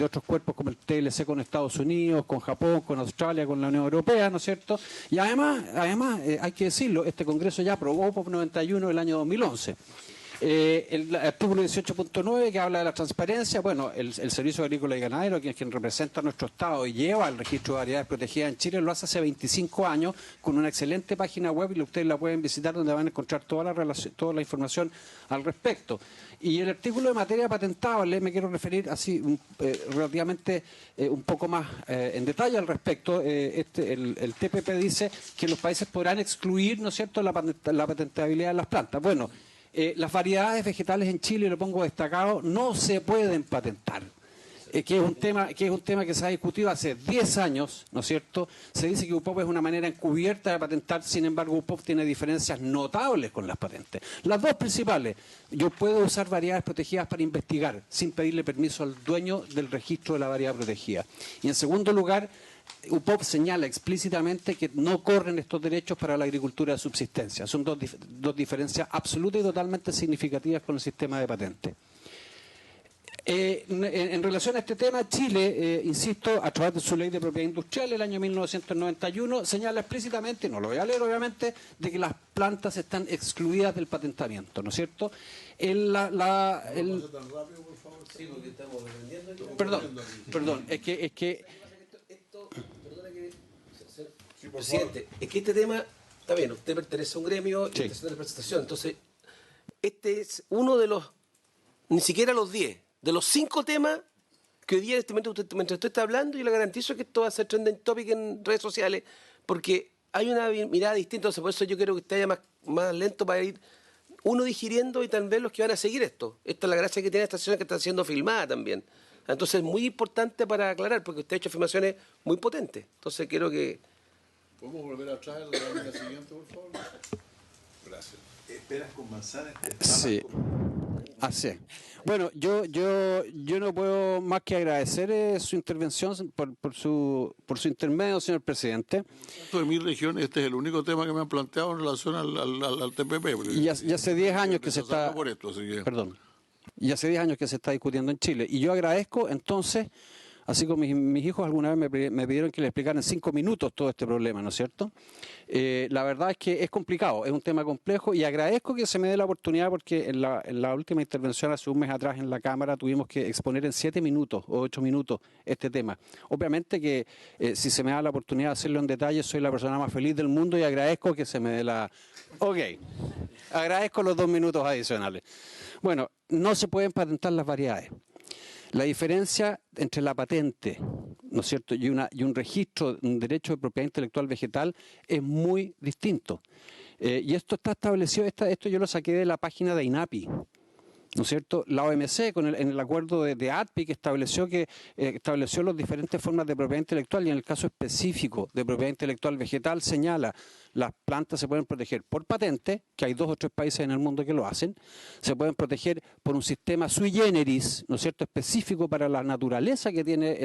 otros cuerpos como el TLC con Estados Unidos, con Japón, con Australia, con la Unión Europea, ¿no es cierto? Y además hay que decirlo, este Congreso ya aprobó UPOV 91 el año 2011. El artículo 18.9 que habla de la transparencia, bueno, el Servicio Agrícola y Ganadero, que es quien representa a nuestro Estado y lleva el registro de variedades protegidas en Chile, lo hace 25 años con una excelente página web y ustedes la pueden visitar donde van a encontrar toda la información al respecto. Y el artículo de materia patentable, me quiero referir así relativamente un poco más en detalle al respecto. El TPP dice que los países podrán excluir, ¿no es cierto?, la patentabilidad de las plantas. Bueno, las variedades vegetales en Chile, lo pongo destacado, no se pueden patentar. Que es un tema que se ha discutido hace 10 años, ¿no es cierto? Se dice que UPOV es una manera encubierta de patentar, sin embargo UPOV tiene diferencias notables con las patentes. Las dos principales, yo puedo usar variedades protegidas para investigar sin pedirle permiso al dueño del registro de la variedad protegida. Y en segundo lugar, UPOV señala explícitamente que no corren estos derechos para la agricultura de subsistencia. Son dos diferencias absolutas y totalmente significativas con el sistema de patente. En relación a este tema, Chile, insisto, a través de su ley de propiedad industrial del año 1991, señala explícitamente, no lo voy a leer obviamente, de que las plantas están excluidas del patentamiento, ¿no es cierto? Perdón, es que Presidente, es que este tema, está bien, usted pertenece a un gremio y está haciendo representación, entonces, este es uno de los, ni siquiera los 10, de los 5 temas que hoy día, mientras usted está hablando, yo le garantizo que esto va a ser trending topic en redes sociales, porque hay una mirada distinta, entonces por eso yo quiero que usted vaya más lento para ir uno digiriendo y tal vez los que van a seguir esto. Esta es la gracia que tiene esta sesión, que está siendo filmada también. Entonces es muy importante para aclarar, porque usted ha hecho afirmaciones muy potentes. Entonces quiero que... ¿Podemos volver atrás a la lámina siguiente, por favor? Gracias. Esperas con manzanas. Sí. Así es. Bueno, yo no puedo más que agradecer su intervención por su intermedio, señor presidente. De mi región, este es el único tema que me han planteado en relación al TPP. Y ya hace 10 años que se está... Por esto, así que... Perdón. Y hace 10 años que se está discutiendo en Chile. Y yo agradezco, entonces, así como mis hijos alguna vez me pidieron que le explicara en 5 minutos todo este problema, ¿no es cierto? La verdad es que es complicado, es un tema complejo y agradezco que se me dé la oportunidad porque en la última intervención hace un mes atrás en la Cámara tuvimos que exponer en 7 minutos o 8 minutos este tema. Obviamente que si se me da la oportunidad de hacerlo en detalle, soy la persona más feliz del mundo y agradezco que se me dé la... Ok, agradezco los 2 minutos adicionales. Bueno, no se pueden patentar las variedades. La diferencia entre la patente, ¿no es cierto?, y un registro, un derecho de propiedad intelectual vegetal es muy distinto. Y esto está establecido, esto yo lo saqué de la página de INAPI, ¿no es cierto? La OMC, en el acuerdo de ADPI, que estableció las diferentes formas de propiedad intelectual, y en el caso específico de propiedad intelectual vegetal señala las plantas se pueden proteger por patente, que hay 2 o 3 países en el mundo que lo hacen, se pueden proteger por un sistema sui generis, ¿no es cierto?, específico para la naturaleza que tiene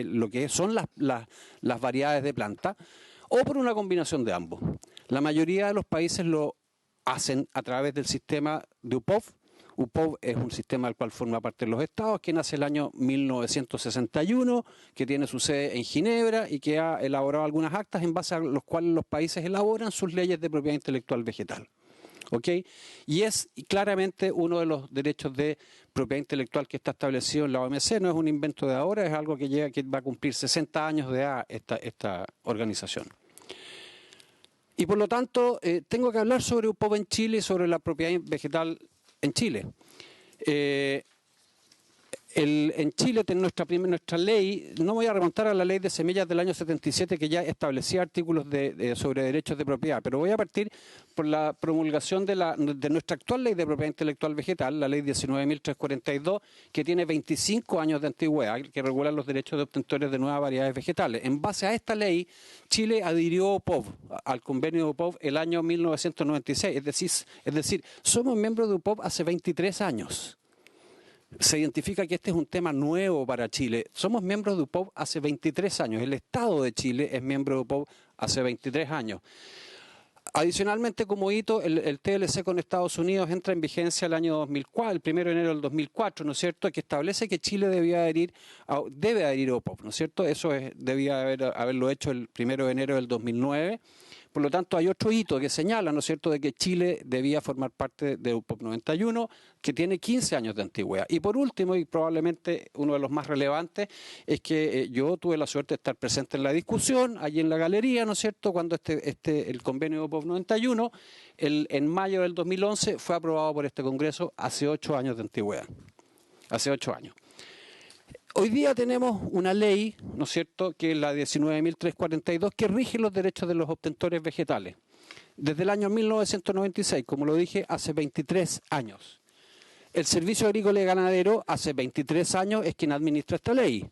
lo que son las variedades de planta, o por una combinación de ambos. La mayoría de los países lo hacen a través del sistema de UPOV. UPOV es un sistema del cual forma parte de los estados, que nace el año 1961, que tiene su sede en Ginebra y que ha elaborado algunas actas en base a los cuales los países elaboran sus leyes de propiedad intelectual vegetal. ¿Ok? Y es claramente uno de los derechos de propiedad intelectual que está establecido en la OMC, no es un invento de ahora, es algo que va a cumplir 60 años de edad esta organización. Y por lo tanto, tengo que hablar sobre UPOV en Chile y sobre la propiedad vegetal en Chile. En Chile, nuestra ley, no voy a remontar a la ley de semillas del año 77 que ya establecía artículos sobre derechos de propiedad, pero voy a partir por la promulgación de nuestra actual ley de propiedad intelectual vegetal, la ley 19.342, que tiene 25 años de antigüedad, que regula los derechos de obtentores de nuevas variedades vegetales. En base a esta ley, Chile adhirió a UPOV, al convenio de UPOV, el año 1996, es decir, somos miembros de UPOV hace 23 años. Se identifica que este es un tema nuevo para Chile. Somos miembros de UPOV hace 23 años. El Estado de Chile es miembro de UPOV hace 23 años. Adicionalmente, como hito, el TLC con Estados Unidos entra en vigencia el año 2004, el 1 de enero del 2004, ¿no es cierto?, que establece que Chile debe adherir a UPOV, ¿no es cierto? Eso debía haberlo hecho el 1 de enero del 2009. Por lo tanto, hay otro hito que señala, ¿no es cierto?, de que Chile debía formar parte de UPOV 91, que tiene 15 años de antigüedad. Y por último, y probablemente uno de los más relevantes, es que yo tuve la suerte de estar presente en la discusión, allí en la galería, ¿no es cierto?, cuando el convenio de UPOV 91, en mayo del 2011, fue aprobado por este Congreso hace 8 años de antigüedad. Hace 8 años. Hoy día tenemos una ley, ¿no es cierto?, que es la 19.342, que rige los derechos de los obtentores vegetales. Desde el año 1996, como lo dije, hace 23 años. El Servicio Agrícola y Ganadero hace 23 años es quien administra esta ley,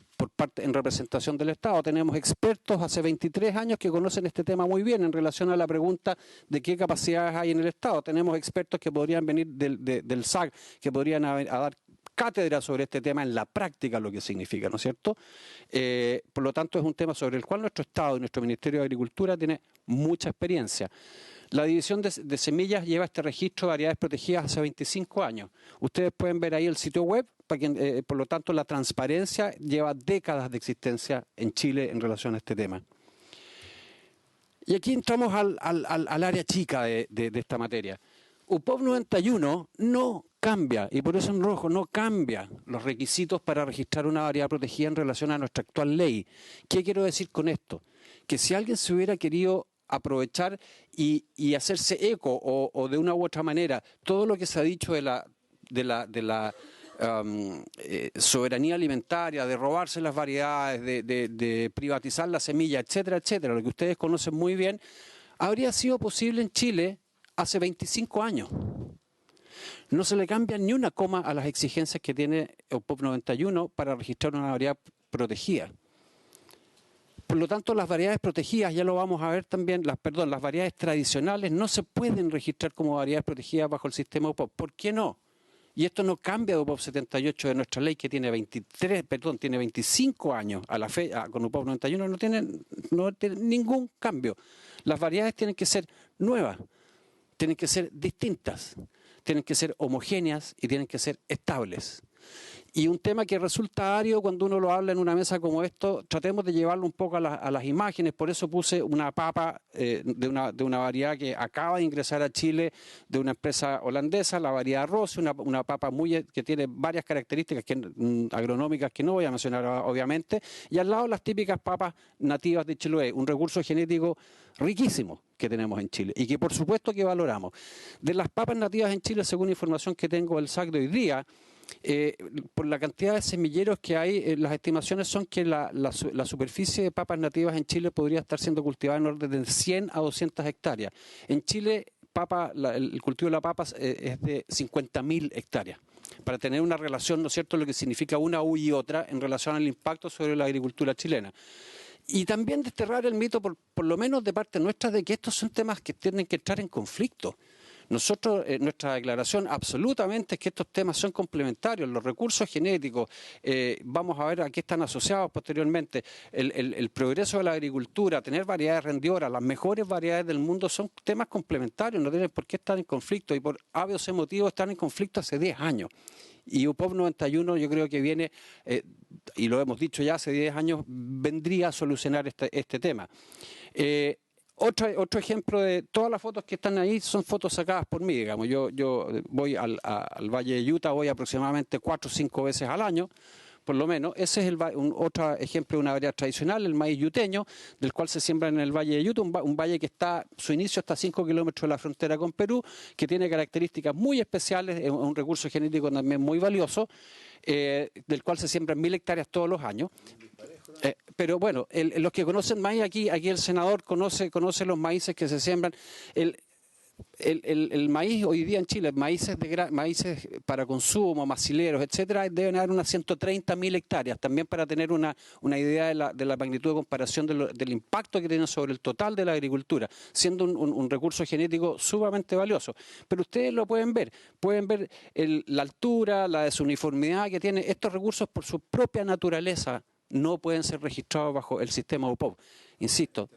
en representación del Estado. Tenemos expertos hace 23 años que conocen este tema muy bien en relación a la pregunta de qué capacidades hay en el Estado. Tenemos expertos que podrían venir del SAC, que podrían a dar cátedra sobre este tema en la práctica, lo que significa, ¿no es cierto? Por lo tanto, es un tema sobre el cual nuestro Estado y nuestro Ministerio de Agricultura tiene mucha experiencia. La División de Semillas lleva este registro de variedades protegidas hace 25 años. Ustedes pueden ver ahí el sitio web, por lo tanto, la transparencia lleva décadas de existencia en Chile en relación a este tema. Y aquí entramos al área chica de esta materia. UPOV 91 no cambia, y por eso en rojo, no cambia los requisitos para registrar una variedad protegida en relación a nuestra actual ley. ¿Qué quiero decir con esto? Que si alguien se hubiera querido aprovechar y hacerse eco o de una u otra manera todo lo que se ha dicho de la soberanía alimentaria, de robarse las variedades, de privatizar la semilla, etcétera, etcétera, lo que ustedes conocen muy bien, habría sido posible en Chile hace 25 años. No se le cambia ni una coma a las exigencias que tiene UPOV 91 para registrar una variedad protegida. Por lo tanto, las variedades protegidas, ya lo vamos a ver también, las variedades tradicionales no se pueden registrar como variedades protegidas bajo el sistema UPOV. ¿Por qué no? Y esto no cambia de UPOV 78 de nuestra ley, que tiene 25 años a la con UPOV 91, no tiene ningún cambio. Las variedades tienen que ser nuevas, tienen que ser distintas, tienen que ser homogéneas y tienen que ser estables. Y un tema que resulta árido cuando uno lo habla en una mesa como esto, tratemos de llevarlo un poco a las imágenes. Por eso puse una papa de una variedad que acaba de ingresar a Chile de una empresa holandesa, la variedad Rose, una papa que tiene varias características agronómicas que no voy a mencionar obviamente, y al lado las típicas papas nativas de Chiloé, un recurso genético riquísimo que tenemos en Chile y que por supuesto que valoramos. De las papas nativas en Chile, según información que tengo del SAC de hoy día, por la cantidad de semilleros que hay, las estimaciones son que la superficie de papas nativas en Chile podría estar siendo cultivada en orden de 100 a 200 hectáreas. En Chile, el cultivo de la papa es de 50.000 hectáreas, para tener una relación, ¿no es cierto?, lo que significa una y otra en relación al impacto sobre la agricultura chilena. Y también desterrar el mito, por lo menos de parte nuestra, de que estos son temas que tienen que entrar en conflicto. Nosotros, nuestra declaración absolutamente es que estos temas son complementarios. Los recursos genéticos, vamos a ver a qué están asociados posteriormente. El progreso de la agricultura, tener variedades rendidoras, las mejores variedades del mundo son temas complementarios, no tienen por qué estar en conflicto y por habeos motivos están en conflicto hace 10 años. Y UPOV 91 yo creo que viene, y lo hemos dicho ya hace 10 años, vendría a solucionar este tema. Otro ejemplo de todas las fotos que están ahí son fotos sacadas por mí, digamos. Yo voy al Valle de Utah, voy aproximadamente 4 o 5 veces al año, por lo menos. Ese es otro ejemplo de una variedad tradicional, el maíz yuteño, del cual se siembra en el Valle de Utah, un valle que su inicio está a 5 kilómetros de la frontera con Perú, que tiene características muy especiales, es un recurso genético también muy valioso, del cual se siembran 1.000 hectáreas todos los años. Pero bueno, los que conocen maíz, aquí el senador conoce los maíces que se siembran. El maíz hoy día en Chile, maíces para consumo, macileros, etcétera, deben haber unas 130.000 hectáreas, también para tener una idea de la magnitud de comparación del impacto que tienen sobre el total de la agricultura, siendo un recurso genético sumamente valioso. Pero ustedes lo pueden ver la altura, la desuniformidad que tienen estos recursos por su propia naturaleza. No pueden ser registrados bajo el sistema UPOV. Insisto,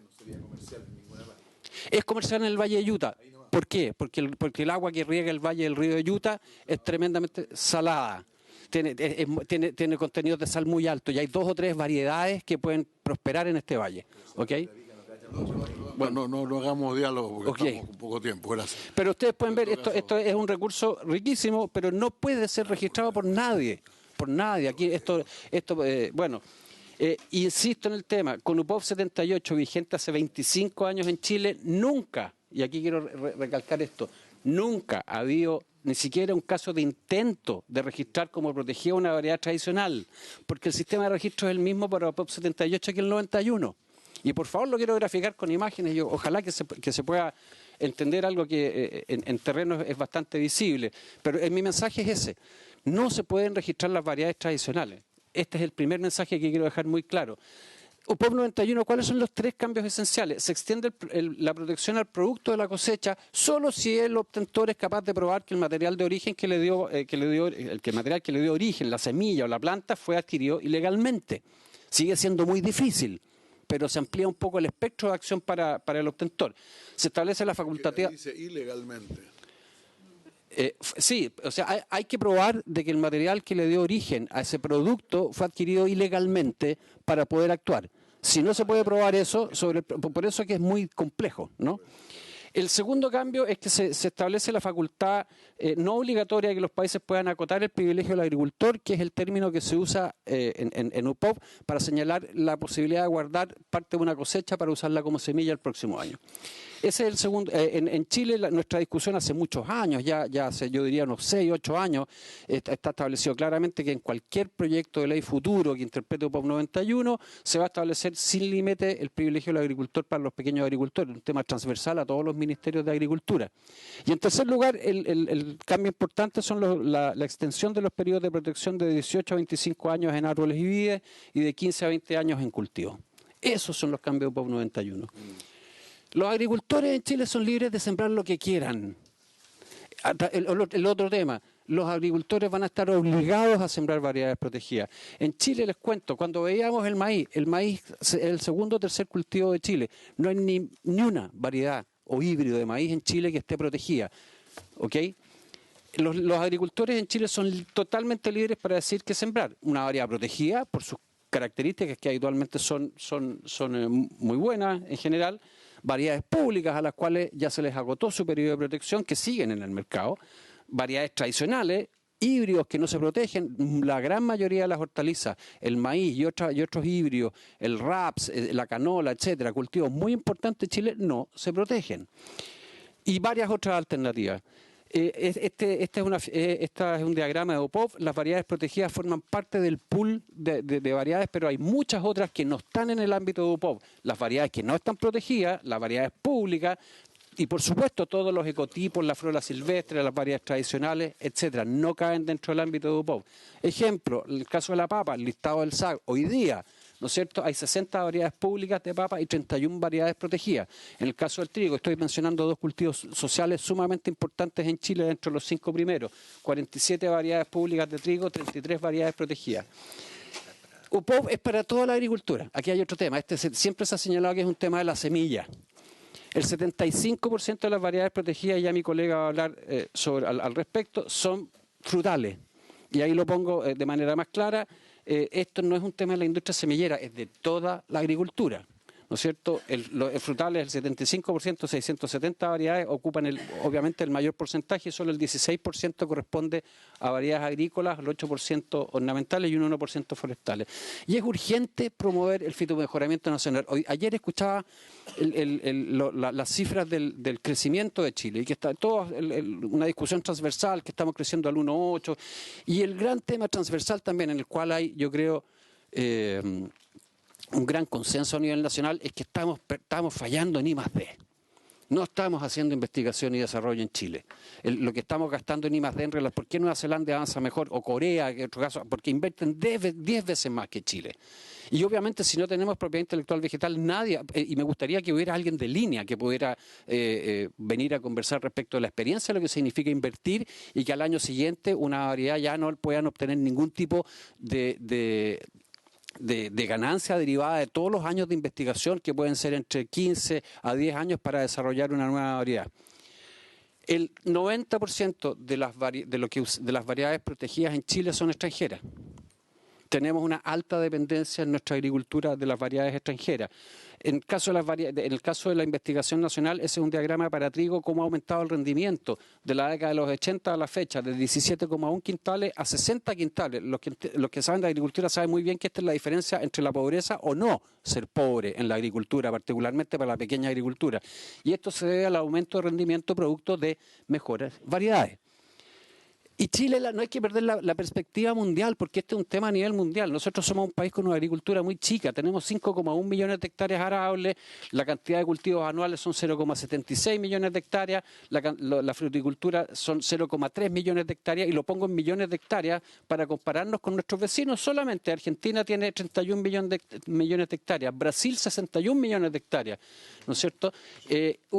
es comercial en el Valle de Utah. ¿Por qué? Porque el agua que riega el Valle del Río de Utah es tremendamente salada. Tiene contenidos de sal muy alto y hay 2 o 3 variedades que pueden prosperar en este valle. ¿Ok? Bueno, no hagamos diálogo porque estamos con poco tiempo. Gracias. Pero ustedes pueden ver, esto es un recurso riquísimo, pero no puede ser registrado por nadie. Por nadie. Aquí insisto en el tema, con UPOV 78 vigente hace 25 años en Chile, nunca, y aquí quiero recalcar esto, nunca ha habido ni siquiera un caso de intento de registrar como protegida una variedad tradicional, porque el sistema de registro es el mismo para UPOV 78 que el 91. Y por favor lo quiero graficar con imágenes, ojalá que se pueda entender algo que en terreno es bastante visible. Pero mi mensaje es ese, no se pueden registrar las variedades tradicionales. Este es el primer mensaje que quiero dejar muy claro. UPOV 91, ¿cuáles son los 3 cambios esenciales? Se extiende la protección al producto de la cosecha solo si el obtentor es capaz de probar que el material de origen el material que le dio origen, la semilla o la planta, fue adquirido ilegalmente. Sigue siendo muy difícil, pero se amplía un poco el espectro de acción para el obtentor. Se establece la facultativa. Dice ilegalmente. Sí, o sea, hay que probar de que el material que le dio origen a ese producto fue adquirido ilegalmente para poder actuar. Si no se puede probar eso, por eso es que es muy complejo, ¿no? El segundo cambio es que se establece la facultad no obligatoria de que los países puedan acotar el privilegio del agricultor, que es el término que se usa en UPOV para señalar la posibilidad de guardar parte de una cosecha para usarla como semilla el próximo año. Ese es el segundo. En Chile nuestra discusión hace muchos años, ya hace yo diría unos 6, 8 años, está establecido claramente que en cualquier proyecto de ley futuro que interprete UPOV 91 se va a establecer sin límite el privilegio del agricultor para los pequeños agricultores, un tema transversal a todos los ministerios de Agricultura. Y en tercer lugar, el cambio importante son la extensión de los periodos de protección de 18 a 25 años en árboles y vides y de 15 a 20 años en cultivo. Esos son los cambios de POP 91. Los agricultores en Chile son libres de sembrar lo que quieran. El otro tema, los agricultores van a estar obligados a sembrar variedades protegidas. En Chile, les cuento, cuando veíamos el maíz es el segundo o tercer cultivo de Chile. No hay ni una variedad o híbrido de maíz en Chile que esté protegida. ¿Ok? Los agricultores en Chile son totalmente libres para decir que sembrar una variedad protegida por sus características que habitualmente son muy buenas en general, variedades públicas a las cuales ya se les agotó su periodo de protección, que siguen en el mercado, variedades tradicionales, híbridos que no se protegen, la gran mayoría de las hortalizas, el maíz y otros híbridos, el raps, la canola, etcétera, cultivos muy importantes en Chile, no se protegen. Y varias otras alternativas. Este es un diagrama de OPOV. Las variedades protegidas forman parte del pool de variedades, pero hay muchas otras que no están en el ámbito de OPOV. Las variedades que no están protegidas, las variedades públicas y, por supuesto, todos los ecotipos, la flora silvestre, las variedades tradicionales, etcétera, no caen dentro del ámbito de OPOV. Ejemplo, el caso de la papa, el listado del SAG. Hoy día, ¿no es cierto?, hay 60 variedades públicas de papa y 31 variedades protegidas. En el caso del trigo, estoy mencionando dos cultivos sociales sumamente importantes en Chile dentro de los 5 primeros. 47 variedades públicas de trigo, 33 variedades protegidas. UPOV es para toda la agricultura. Aquí hay otro tema. Siempre se ha señalado que es un tema de la semilla. El 75% de las variedades protegidas, ya mi colega va a hablar al respecto, son frutales. Y ahí lo pongo de manera más clara. Esto no es un tema de la industria semillera, es de toda la agricultura, ¿no es cierto? El frutal es el 75%, 670 variedades, ocupan obviamente el mayor porcentaje, solo el 16% corresponde a variedades agrícolas, el 8% ornamentales y un 1% forestales. Y es urgente promover el fitomejoramiento nacional. Ayer escuchaba las cifras del crecimiento de Chile, y que está una discusión transversal, que estamos creciendo al 1,8, y el gran tema transversal también, en el cual hay, yo creo, un gran consenso a nivel nacional, es que estamos fallando en I+D. No estamos haciendo investigación y desarrollo en Chile. Lo que estamos gastando en I+D en realidad, ¿por qué Nueva Zelanda avanza mejor? O Corea, en otro caso, porque invierten 10 veces más que Chile. Y obviamente si no tenemos propiedad intelectual vegetal, nadie, y me gustaría que hubiera alguien de línea que pudiera venir a conversar respecto de la experiencia, lo que significa invertir, y que al año siguiente una variedad ya no puedan obtener ningún tipo de ganancia derivada de todos los años de investigación, que pueden ser entre 15 a 10 años para desarrollar una nueva variedad. El 90% de las variedades protegidas en Chile son extranjeras. Tenemos una alta dependencia en nuestra agricultura de las variedades extranjeras. En el caso de la investigación nacional, ese es un diagrama para trigo, cómo ha aumentado el rendimiento de la década de los 80 a la fecha, de 17,1 quintales a 60 quintales. Los que saben de agricultura saben muy bien que esta es la diferencia entre la pobreza o no ser pobre en la agricultura, particularmente para la pequeña agricultura. Y esto se debe al aumento de rendimiento producto de mejores variedades. Y Chile, no hay que perder la perspectiva mundial, porque este es un tema a nivel mundial. Nosotros somos un país con una agricultura muy chica, tenemos 5,1 millones de hectáreas arables, la cantidad de cultivos anuales son 0,76 millones de hectáreas, la fruticultura son 0,3 millones de hectáreas, y lo pongo en millones de hectáreas para compararnos con nuestros vecinos. Solamente Argentina tiene 31 millones de hectáreas, Brasil 61 millones de hectáreas, ¿no es cierto?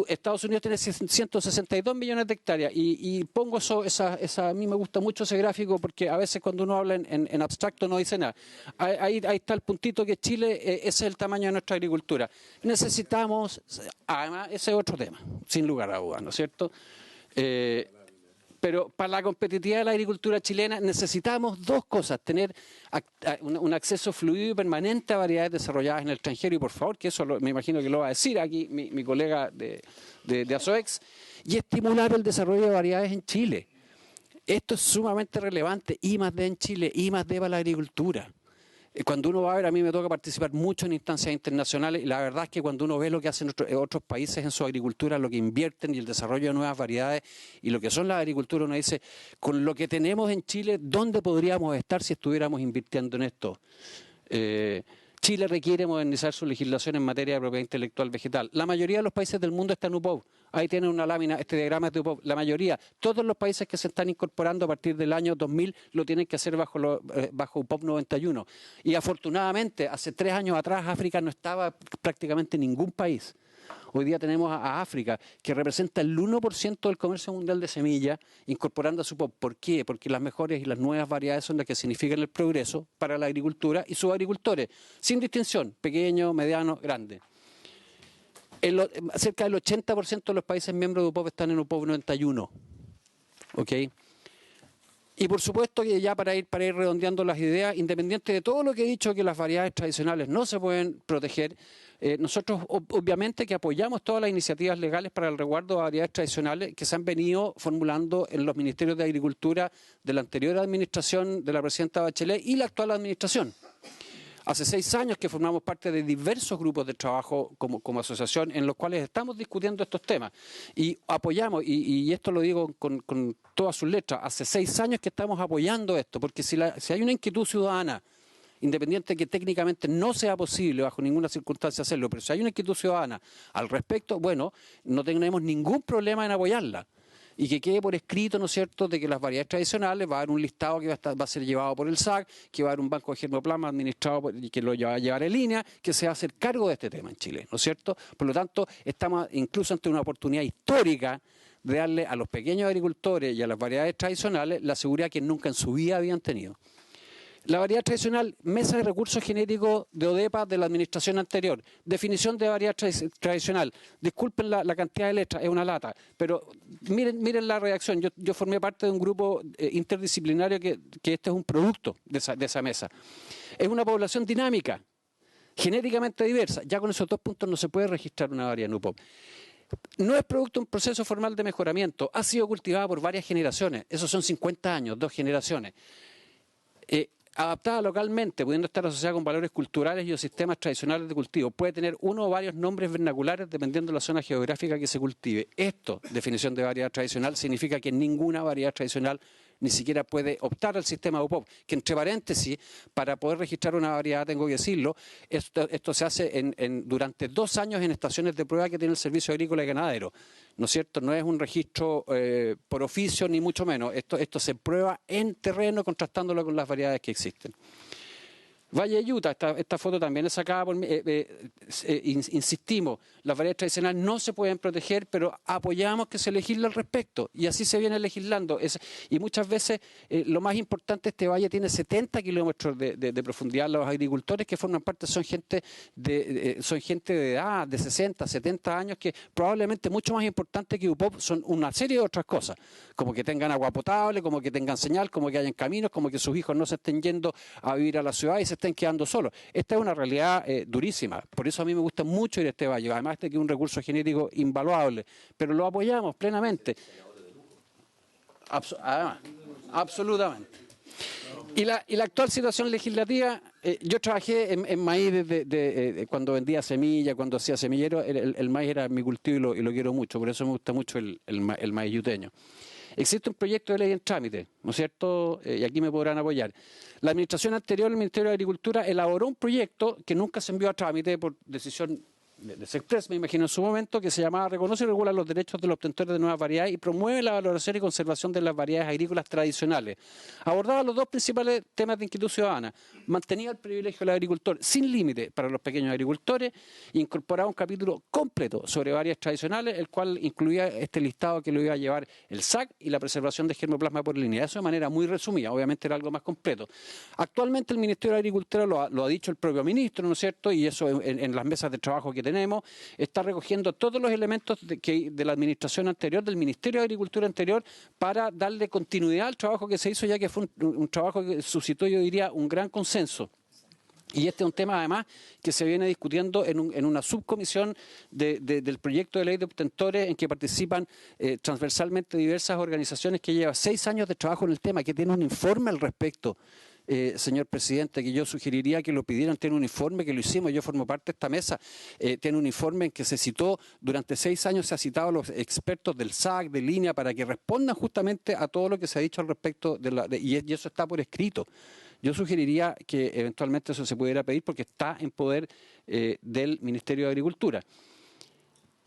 Estados Unidos tiene 162 millones de hectáreas, y pongo a mí me gusta mucho ese gráfico, porque a veces cuando uno habla en abstracto no dice nada. Ahí está el puntito, que Chile, ese es el tamaño de nuestra agricultura. Necesitamos, además, ese es otro tema, sin lugar a dudas, ¿no es cierto? Pero para la competitividad de la agricultura chilena necesitamos dos cosas: tener un acceso fluido y permanente a variedades desarrolladas en el extranjero, y por favor, que eso me imagino que lo va a decir aquí mi colega de ASOEX, y estimular el desarrollo de variedades en Chile. Esto es sumamente relevante. I+D en Chile, I+D para la agricultura. Cuando uno va a ver, a mí me toca participar mucho en instancias internacionales, y la verdad es que cuando uno ve lo que hacen otros países en su agricultura, lo que invierten y el desarrollo de nuevas variedades y lo que son las agriculturas, uno dice, con lo que tenemos en Chile, ¿dónde podríamos estar si estuviéramos invirtiendo en esto? Chile requiere modernizar su legislación en materia de propiedad intelectual vegetal. La mayoría de los países del mundo están en UPOV. Ahí tienen una lámina, este diagrama es de UPOV. La mayoría, todos los países que se están incorporando a partir del año 2000 lo tienen que hacer bajo UPOV 91. Y afortunadamente, hace 3 años atrás, África no estaba prácticamente en ningún país. Hoy día tenemos a África, que representa el 1% del comercio mundial de semillas, incorporando a su UPOV. ¿Por qué? Porque las mejores y las nuevas variedades son las que significan el progreso para la agricultura y sus agricultores, sin distinción, pequeño, mediano, grande. Cerca del 80% de los países miembros de UPOV están en UPOV 91. ¿Ok? Y por supuesto que ya para ir redondeando las ideas, independiente de todo lo que he dicho, que las variedades tradicionales no se pueden proteger, nosotros obviamente que apoyamos todas las iniciativas legales para el resguardo de variedades tradicionales que se han venido formulando en los ministerios de Agricultura de la anterior administración de la presidenta Bachelet y la actual administración. Hace 6 años que formamos parte de diversos grupos de trabajo como asociación en los cuales estamos discutiendo estos temas y apoyamos, y esto lo digo con todas sus letras, hace 6 años que estamos apoyando esto, porque si hay una inquietud ciudadana, independiente de que técnicamente no sea posible bajo ninguna circunstancia hacerlo, pero si hay una inquietud ciudadana al respecto, bueno, no tenemos ningún problema en apoyarla. Y que quede por escrito, ¿no es cierto?, de que las variedades tradicionales va a haber un listado que va a ser llevado por el SAC, que va a haber un banco de germoplasma administrado y que lo va a llevar en línea, que se va a hacer cargo de este tema en Chile, ¿no es cierto? Por lo tanto, estamos incluso ante una oportunidad histórica de darle a los pequeños agricultores y a las variedades tradicionales la seguridad que nunca en su vida habían tenido. La variedad tradicional, mesa de recursos genéticos de ODEPA de la administración anterior. Definición de variedad tradicional. Disculpen la cantidad de letras, es una lata, pero miren la reacción. Yo formé parte de un grupo interdisciplinario que este es un producto de esa mesa. Es una población dinámica, genéticamente diversa. Ya con esos 2 puntos no se puede registrar una variedad en UPOV. No es producto de un proceso formal de mejoramiento. Ha sido cultivada por varias generaciones. Esos son 50 años, 2 generaciones. Adaptada localmente, pudiendo estar asociada con valores culturales y o sistemas tradicionales de cultivo. Puede tener uno o varios nombres vernaculares dependiendo de la zona geográfica que se cultive. Esto, definición de variedad tradicional, significa que ninguna variedad tradicional ni siquiera puede optar al sistema UPOV, que entre paréntesis, para poder registrar una variedad, tengo que decirlo, esto se hace durante 2 años en estaciones de prueba que tiene el Servicio Agrícola y Ganadero, ¿no es cierto? No es un registro por oficio ni mucho menos, esto se prueba en terreno contrastándolo con las variedades que existen. Valle de Utah, esta foto también es sacada por mí, insistimos, las variedades tradicionales no se pueden proteger, pero apoyamos que se legisle al respecto, y así se viene legislando. Y muchas veces lo más importante, este valle tiene 70 kilómetros de profundidad. Los agricultores que forman parte son gente de edad, de 60, 70 años, que probablemente mucho más importante que UPOV son una serie de otras cosas, como que tengan agua potable, como que tengan señal, como que hayan caminos, como que sus hijos no se estén yendo a vivir a la ciudad y se estén quedando solos. Esta es una realidad durísima. Por eso a mí me gusta mucho ir a este valle. Además de que es un recurso genético invaluable. Pero lo apoyamos plenamente. Absolutamente. Y la actual situación legislativa, yo trabajé en maíz desde cuando vendía semilla, cuando hacía semillero. El maíz era mi cultivo y lo quiero mucho. Por eso me gusta mucho el maíz yuteño. Existe un proyecto de ley en trámite, ¿no es cierto? Y aquí me podrán apoyar. La administración anterior, el Ministerio de Agricultura, elaboró un proyecto que nunca se envió a trámite por decisión de Sexpress, me imagino en su momento, que se llamaba Reconoce y regula los derechos de los obtentores de nuevas variedades y promueve la valoración y conservación de las variedades agrícolas tradicionales. Abordaba los 2 principales temas de inquietud ciudadana. Mantenía el privilegio del agricultor sin límite para los pequeños agricultores e incorporaba un capítulo completo sobre variedades tradicionales, el cual incluía este listado que lo iba a llevar el SAC y la preservación de germoplasma por línea. Eso de manera muy resumida, obviamente era algo más completo. Actualmente el Ministerio de Agricultura, lo ha dicho el propio ministro, ¿no es cierto? Y eso en las mesas de trabajo que tenemos, está recogiendo todos los elementos de la administración anterior, del Ministerio de Agricultura anterior, para darle continuidad al trabajo que se hizo, ya que fue un trabajo que suscitó, yo diría, un gran consenso. Y este es un tema, además, que se viene discutiendo en una subcomisión del proyecto de ley de obtentores, en que participan transversalmente diversas organizaciones que llevan 6 años de trabajo en el tema, que tienen un informe al respecto. Señor presidente, que yo sugeriría que lo pidieran. Tiene un informe que lo hicimos, yo formo parte de esta mesa, tiene un informe en que se citó, durante 6 años se ha citado a los expertos del SAC, de línea, para que respondan justamente a todo lo que se ha dicho al respecto, y eso está por escrito. yo sugeriría que eventualmente eso se pudiera pedir porque está en poder del Ministerio de Agricultura.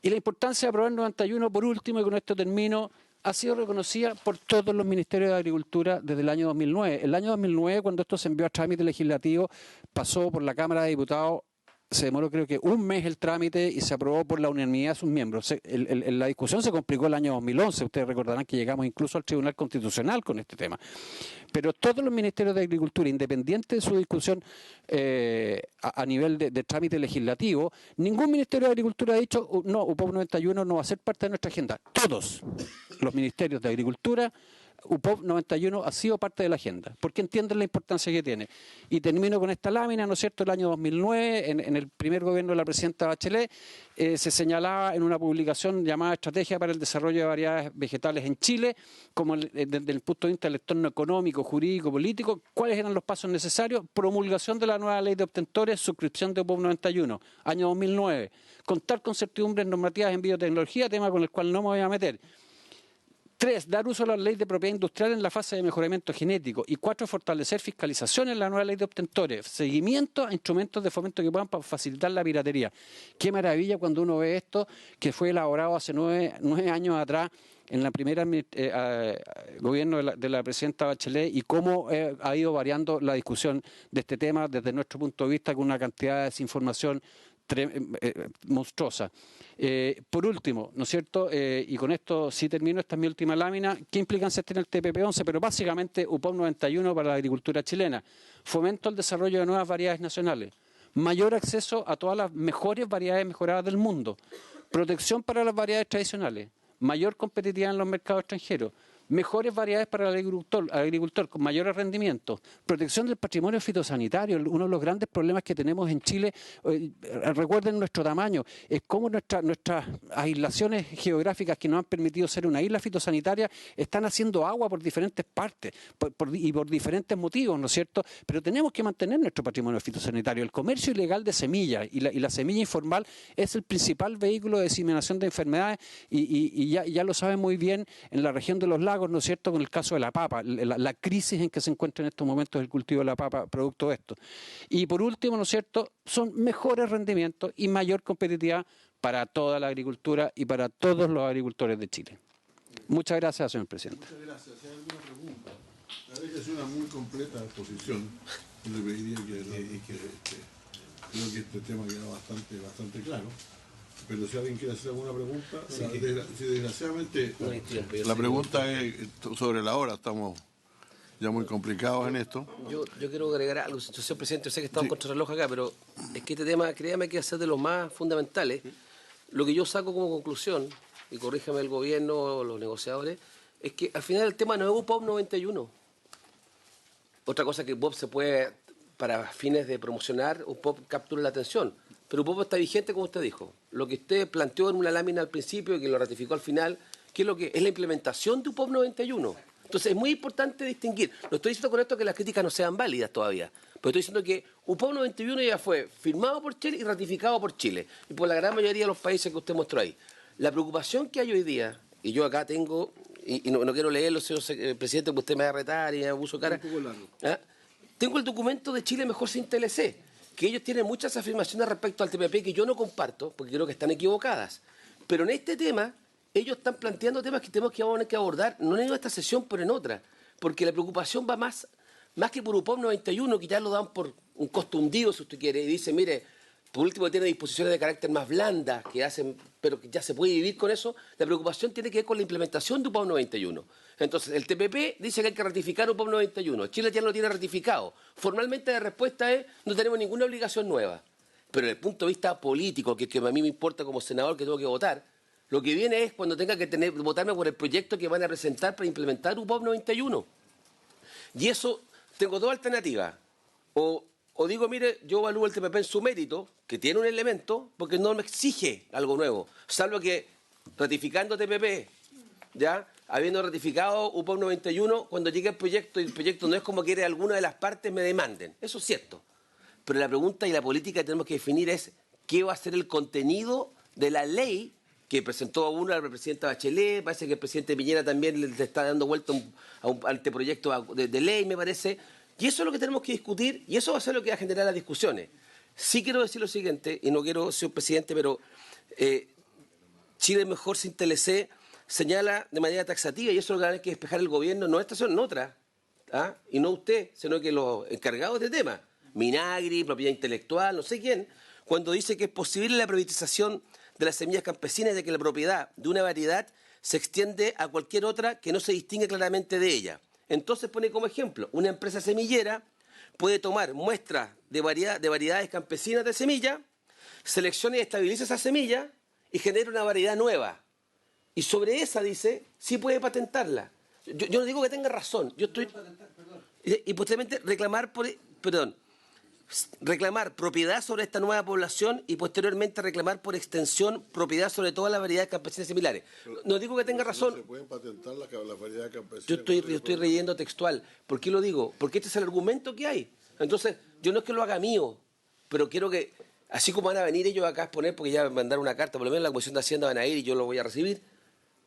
Y la importancia de aprobar el 91, por último, y con esto termino, ha sido reconocida por todos los ministerios de Agricultura desde el año 2009. El año 2009, cuando esto se envió a trámite legislativo, pasó por la Cámara de Diputados, se demoró creo que un mes el trámite y se aprobó por la unanimidad de sus miembros. La discusión se complicó el año 2011, ustedes recordarán que llegamos incluso al Tribunal Constitucional con este tema. Pero todos los ministerios de Agricultura, independiente de su discusión a nivel de trámite legislativo, ningún ministerio de Agricultura ha dicho, no, UPOV 91 no va a ser parte de nuestra agenda. Todos los ministerios de Agricultura, UPOV 91 ha sido parte de la agenda, porque entienden la importancia que tiene. Y termino con esta lámina, ¿no es cierto?, el año 2009, en el primer gobierno de la presidenta Bachelet, se señalaba en una publicación llamada Estrategia para el Desarrollo de Variedades Vegetales en Chile, como desde el punto de vista del entorno económico, jurídico, político, cuáles eran los pasos necesarios: promulgación de la nueva ley de obtentores, suscripción de UPOV 91, año 2009, contar con certidumbres normativas en biotecnología, tema con el cual no me voy a meter. 3. Dar uso a la ley de propiedad industrial en la fase de mejoramiento genético. Y 4. Fortalecer fiscalización en la nueva ley de obtentores. Seguimiento a instrumentos de fomento que puedan facilitar la piratería. Qué maravilla cuando uno ve esto, que fue elaborado hace 9 años atrás en la primera gobierno de la presidenta Bachelet, y cómo ha ido variando la discusión de este tema desde nuestro punto de vista con una cantidad de desinformación monstruosa. Por último, ¿no es cierto? Y con esto sí termino, esta es mi última lámina. ¿Qué implicancias tiene el TPP-11? Pero básicamente UPOV 91 para la agricultura chilena. Fomento al desarrollo de nuevas variedades nacionales. Mayor acceso a todas las mejores variedades mejoradas del mundo. Protección para las variedades tradicionales. Mayor competitividad en los mercados extranjeros. Mejores variedades para el agricultor con mayores rendimientos, protección del patrimonio fitosanitario. Uno de los grandes problemas que tenemos en Chile, recuerden nuestro tamaño, es cómo nuestras aislaciones geográficas que nos han permitido ser una isla fitosanitaria están haciendo agua por diferentes partes y por diferentes motivos, ¿no es cierto? Pero tenemos que mantener nuestro patrimonio fitosanitario. El comercio ilegal de semillas y la semilla informal es el principal vehículo de diseminación de enfermedades y ya lo saben muy bien en la región de los lagos, ¿no es cierto?, con el caso de la papa, la crisis en que se encuentra en estos momentos el cultivo de la papa producto de esto. Y por último, ¿no es cierto?, son mejores rendimientos y mayor competitividad para toda la agricultura y para todos los agricultores de Chile. Muchas gracias, señor presidente. Muchas gracias. Si hay alguna pregunta, la vez que es una muy completa exposición, yo le pediría creo que este tema queda bastante claro. Pero si alguien quiere hacer alguna pregunta, si desgraciadamente la pregunta es sobre la hora, estamos ya muy complicados en esto. Yo quiero agregar algo, señor presidente. Yo sé que estamos en contrarreloj acá, pero es que este tema, créame, que es de los más fundamentales. Lo que yo saco como conclusión, y corríjame el gobierno o los negociadores, es que al final el tema no es UPOV 91. Otra cosa que UPOV se puede, para fines de promocionar, UPOV captura la atención. Pero UPOV está vigente, como usted dijo. Lo que usted planteó en una lámina al principio y que lo ratificó al final, ¿qué es lo que es la implementación de UPOV 91? Entonces es muy importante distinguir. No estoy diciendo con esto que las críticas no sean válidas todavía, pero estoy diciendo que UPOV 91 ya fue firmado por Chile y ratificado por Chile y por la gran mayoría de los países que usted mostró ahí. La preocupación que hay hoy día, y yo acá tengo, y no quiero leerlo, señor presidente, porque usted me va a retar y me abuso cara. Tengo el documento de Chile Mejor sin TLC, que ellos tienen muchas afirmaciones respecto al TPP que yo no comparto, porque creo que están equivocadas. Pero en este tema, ellos están planteando temas que tenemos que abordar, no en esta sesión, pero en otra. Porque la preocupación va más que por UPOV 91, que ya lo dan por un costo hundido, si usted quiere, y dice, mire, por último tiene disposiciones de carácter más blandas, que hacen, pero que ya se puede vivir con eso. La preocupación tiene que ver con la implementación de UPOV 91. Entonces, el TPP dice que hay que ratificar UPOV 91. Chile ya no lo tiene ratificado. Formalmente la respuesta es, no tenemos ninguna obligación nueva. Pero desde el punto de vista político, que a mí me importa como senador que tengo que votar, lo que viene es cuando tenga que votarme por el proyecto que van a presentar para implementar UPOV 91. Y eso, tengo dos alternativas. O digo, mire, yo evalúo el TPP en su mérito, que tiene un elemento, porque no me exige algo nuevo. Salvo que ratificando TPP, ya, habiendo ratificado UPOV 91, cuando llegue el proyecto y el proyecto no es como quiere alguna de las partes, me demanden. Eso es cierto. Pero la pregunta y la política que tenemos que definir es qué va a ser el contenido de la ley que presentó a una la presidenta Bachelet. Parece que el presidente Piñera también le está dando vuelta a un anteproyecto de ley, me parece. Y eso es lo que tenemos que discutir y eso va a ser lo que va a generar las discusiones. Sí quiero decir lo siguiente, y no quiero, señor presidente, pero Chile Mejor sin TLC señala de manera taxativa, y eso es lo que hay que despejar el gobierno, no esta, sino otra, ¿ah? Y no usted, sino que los encargados de este tema, Minagri, propiedad intelectual, no sé quién, cuando dice que es posible la privatización de las semillas campesinas y de que la propiedad de una variedad se extiende a cualquier otra que no se distingue claramente de ella. Entonces pone como ejemplo, una empresa semillera puede tomar muestras de variedades campesinas de semilla, selecciona y estabiliza esa semilla y genera una variedad nueva. Y sobre esa, dice, sí puede patentarla. Yo no digo que tenga razón, yo estoy... Y posteriormente reclamar propiedad sobre esta nueva población y posteriormente reclamar por extensión propiedad sobre todas las variedades campesinas similares. No digo que tenga razón. ¿Se pueden patentar las variedades campesinas? Yo estoy leyendo textual. ¿Por qué lo digo? Porque este es el argumento que hay. Entonces, yo no es que lo haga mío, pero quiero que, así como van a venir ellos acá a exponer, porque ya mandaron una carta, por lo menos la Comisión de Hacienda van a ir y yo lo voy a recibir,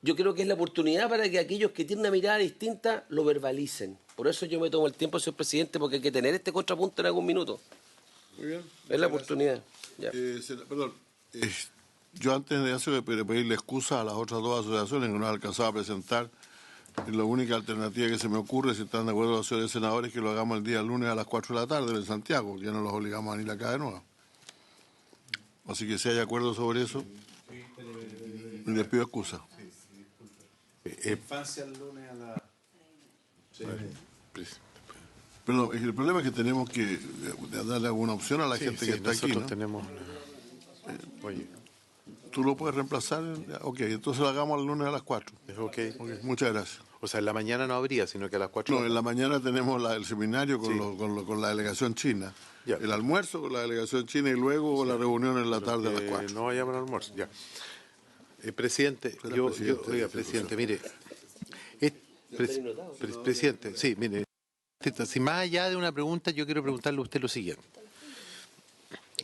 yo creo que es la oportunidad para que aquellos que tienen una mirada distinta lo verbalicen. Por eso yo me tomo el tiempo, señor presidente, porque hay que tener este contrapunto en algún minuto. Muy bien. Es la oportunidad. Ya. Yo antes de eso pedirle excusa a las otras dos asociaciones que no han alcanzado a presentar. La única alternativa que se me ocurre, si están de acuerdo los señores senadores, es que lo hagamos el día lunes a las 4 de la tarde en Santiago. Ya no los obligamos a venir acá de nuevo. Así que si hay acuerdo sobre eso, les pido excusa. Infancia el lunes a la... Pero el problema es que tenemos que darle alguna opción a la gente que está aquí, ¿no? Tenemos... Oye, ¿Tú lo puedes reemplazar? Ok, entonces lo hagamos el lunes a las 4. okay. Muchas gracias. O sea, en la mañana no habría, sino que a las 4... No, en la mañana tenemos el seminario con la delegación china. Ya. El almuerzo con la delegación china y luego la reunión en la tarde a las 4. No vayamos al almuerzo, ya. Presidente, presidente, mire... Presidente, sí, mire... Si más allá de una pregunta, yo quiero preguntarle a usted lo siguiente.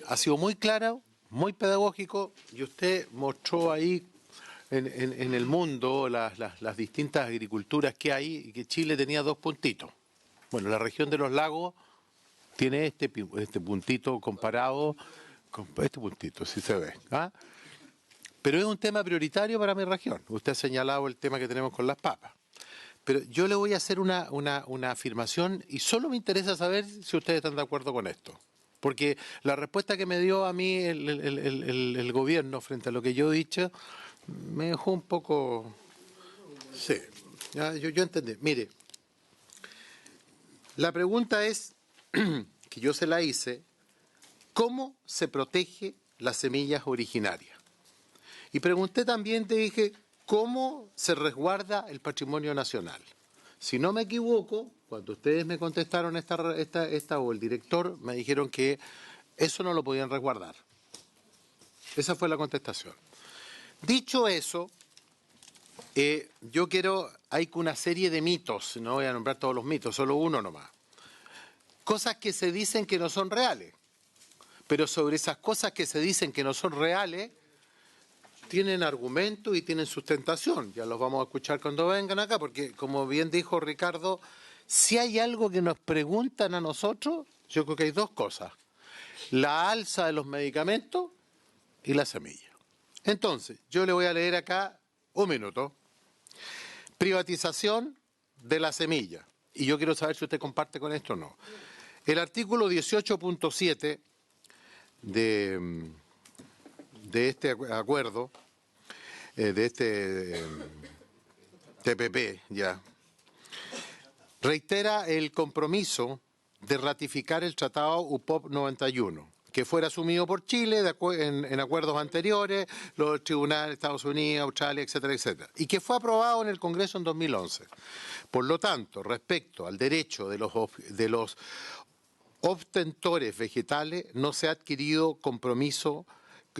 Ha sido muy claro, muy pedagógico, y usted mostró ahí en el mundo las distintas agriculturas que hay, y que Chile tenía 2 puntitos. Bueno, la región de los lagos tiene este puntito comparado con este puntito, si se ve. ¿Ah? Pero es un tema prioritario para mi región. Usted ha señalado el tema que tenemos con las papas. Pero yo le voy a hacer una afirmación y solo me interesa saber si ustedes están de acuerdo con esto. Porque la respuesta que me dio a mí el gobierno frente a lo que yo he dicho me dejó un poco... Sí, ya, yo entendí. Mire, la pregunta es, que yo se la hice, ¿cómo se protege las semillas originarias? Y pregunté también, te dije, ¿cómo se resguarda el patrimonio nacional? Si no me equivoco, cuando ustedes me contestaron o el director, me dijeron que eso no lo podían resguardar. Esa fue la contestación. Dicho eso, hay una serie de mitos, no voy a nombrar todos los mitos, solo uno nomás. Cosas que se dicen que no son reales. Pero sobre esas cosas que se dicen que no son reales, tienen argumento y tienen sustentación. Ya los vamos a escuchar cuando vengan acá, porque como bien dijo Ricardo, si hay algo que nos preguntan a nosotros, yo creo que hay 2 cosas. La alza de los medicamentos y la semilla. Entonces, yo le voy a leer acá un minuto. Privatización de la semilla. Y yo quiero saber si usted comparte con esto o no. El artículo 18.7 de este acuerdo, de este TPP, ya, reitera el compromiso de ratificar el Tratado UPOP 91, que fuera asumido por Chile en acuerdos anteriores, los tribunales de Estados Unidos, Australia, etcétera, etcétera, y que fue aprobado en el Congreso en 2011. Por lo tanto, respecto al derecho de los obtentores vegetales, no se ha adquirido compromiso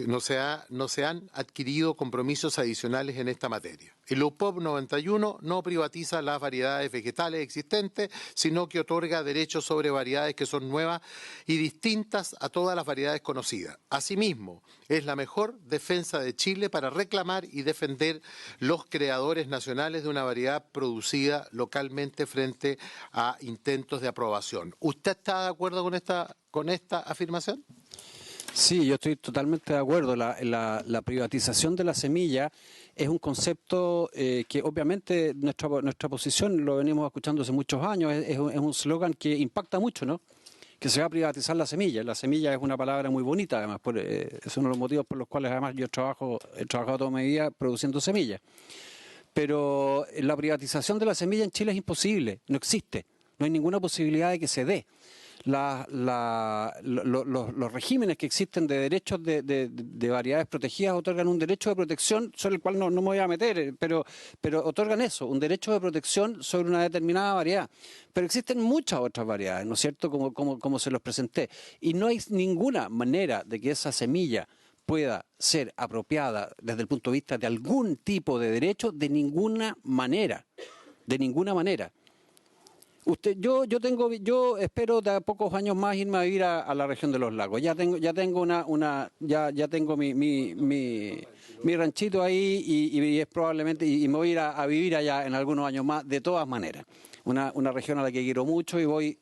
no se han adquirido compromisos adicionales en esta materia. El UPOV 91 no privatiza las variedades vegetales existentes, sino que otorga derechos sobre variedades que son nuevas y distintas a todas las variedades conocidas. Asimismo, es la mejor defensa de Chile para reclamar y defender los creadores nacionales de una variedad producida localmente frente a intentos de aprobación. ¿Usted está de acuerdo con esta afirmación? Sí, yo estoy totalmente de acuerdo. La privatización de la semilla es un concepto que obviamente nuestra posición lo venimos escuchando hace muchos años, es un slogan que impacta mucho, ¿no? Que se va a privatizar la semilla. La semilla es una palabra muy bonita, además, es uno de los motivos por los cuales además yo he trabajado toda mi vida produciendo semillas. Pero la privatización de la semilla en Chile es imposible, no existe, no hay ninguna posibilidad de que se dé. Los regímenes que existen de derechos de variedades protegidas otorgan un derecho de protección sobre el cual no me voy a meter, pero otorgan eso, un derecho de protección sobre una determinada variedad. Pero existen muchas otras variedades, ¿no es cierto?, como se los presenté. Y no hay ninguna manera de que esa semilla pueda ser apropiada desde el punto de vista de algún tipo de derecho, de ninguna manera. De ninguna manera. Yo espero de a pocos años más irme a vivir a la región de los lagos. Ya tengo mi ranchito ahí y es probablemente y me voy a ir a vivir allá en algunos años más, de todas maneras. Una región a la que quiero mucho y voy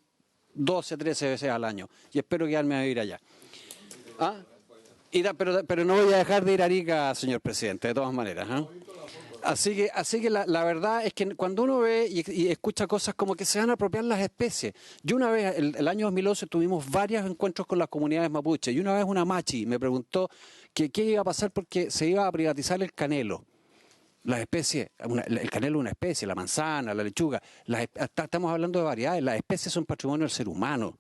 12, 13 veces al año y espero quedarme a vivir allá. ¿Ah? Pero no voy a dejar de ir a Arica, señor presidente, de todas maneras. ¿Eh? Así que la verdad es que cuando uno ve y escucha cosas como que se van a apropiar las especies. Yo una vez, el año 2011, tuvimos varios encuentros con las comunidades mapuche y una vez una machi me preguntó que qué iba a pasar porque se iba a privatizar el canelo. Las especies, el canelo es una especie, la manzana, la lechuga. Estamos hablando de variedades, las especies son patrimonio del ser humano.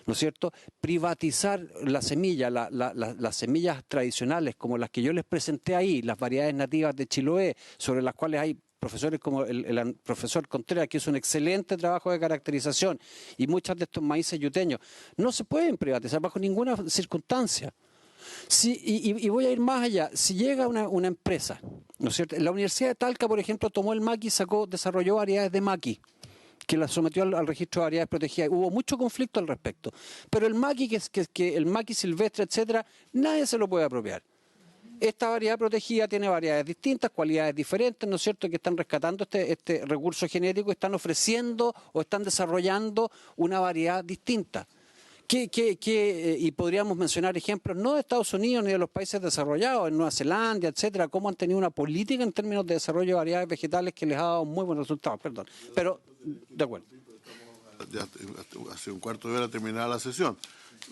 ¿No es cierto? Privatizar la semilla, las semillas tradicionales como las que yo les presenté ahí, las variedades nativas de Chiloé, sobre las cuales hay profesores como el profesor Contreras, que hizo un excelente trabajo de caracterización, y muchos de estos maíces yuteños, no se pueden privatizar bajo ninguna circunstancia. Y voy a ir más allá. Si llega una empresa, ¿no es cierto? La Universidad de Talca, por ejemplo, tomó el maqui y desarrolló variedades de maqui, que la sometió al registro de variedades protegidas. Hubo mucho conflicto al respecto. Pero el maqui, que el maqui silvestre, etcétera, nadie se lo puede apropiar. Esta variedad protegida tiene variedades distintas, cualidades diferentes, ¿no es cierto?, que están rescatando este recurso genético, están ofreciendo o están desarrollando una variedad distinta. Y podríamos mencionar ejemplos no de Estados Unidos ni de los países desarrollados, en Nueva Zelanda, etcétera, cómo han tenido una política en términos de desarrollo de variedades vegetales que les ha dado muy buenos resultados. Perdón. Pero, de acuerdo. Ya hace un cuarto de hora terminada la sesión.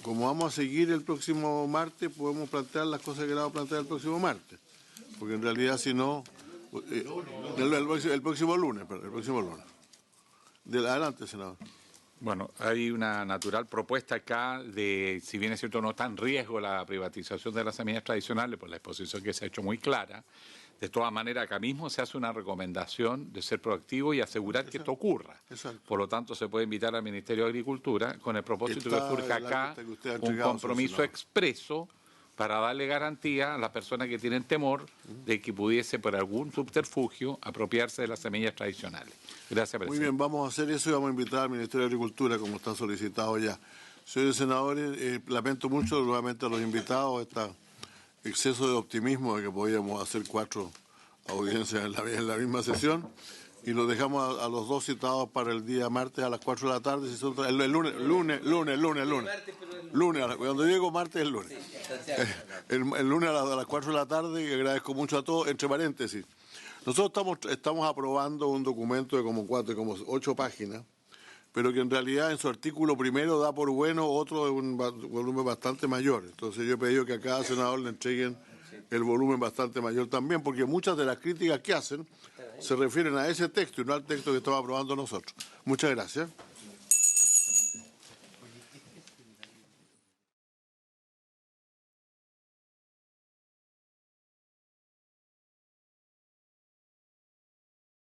Como vamos a seguir el próximo martes, podemos plantear las cosas que vamos a plantear el próximo martes. Porque en realidad, si no... el próximo lunes. Adelante, senador. Bueno, hay una natural propuesta acá de, si bien es cierto no está en riesgo la privatización de las semillas tradicionales por la exposición que se ha hecho muy clara, de todas maneras acá mismo se hace una recomendación de ser proactivo y asegurar que esto ocurra. Exacto. Por lo tanto, se puede invitar al Ministerio de Agricultura con el propósito que surja acá un compromiso expreso para darle garantía a las personas que tienen temor de que pudiese por algún subterfugio apropiarse de las semillas tradicionales. Gracias, presidente. Muy bien, vamos a hacer eso y vamos a invitar al Ministerio de Agricultura, como está solicitado ya. Señores senadores, lamento mucho nuevamente a los invitados este exceso de optimismo de que podíamos hacer 4 audiencias en la misma sesión, y los dejamos a los dos citados para el día martes a las 4 de la tarde. El lunes. Cuando digo martes, el lunes. El lunes a las 4 de la tarde, y agradezco mucho a todos. Entre paréntesis, nosotros estamos aprobando un documento de como 8 páginas, pero que en realidad en su artículo primero da por bueno otro de un volumen bastante mayor. Entonces yo he pedido que a cada senador le entreguen el volumen bastante mayor también, porque muchas de las críticas que hacen se refieren a ese texto y no al texto que estamos aprobando nosotros. Muchas gracias.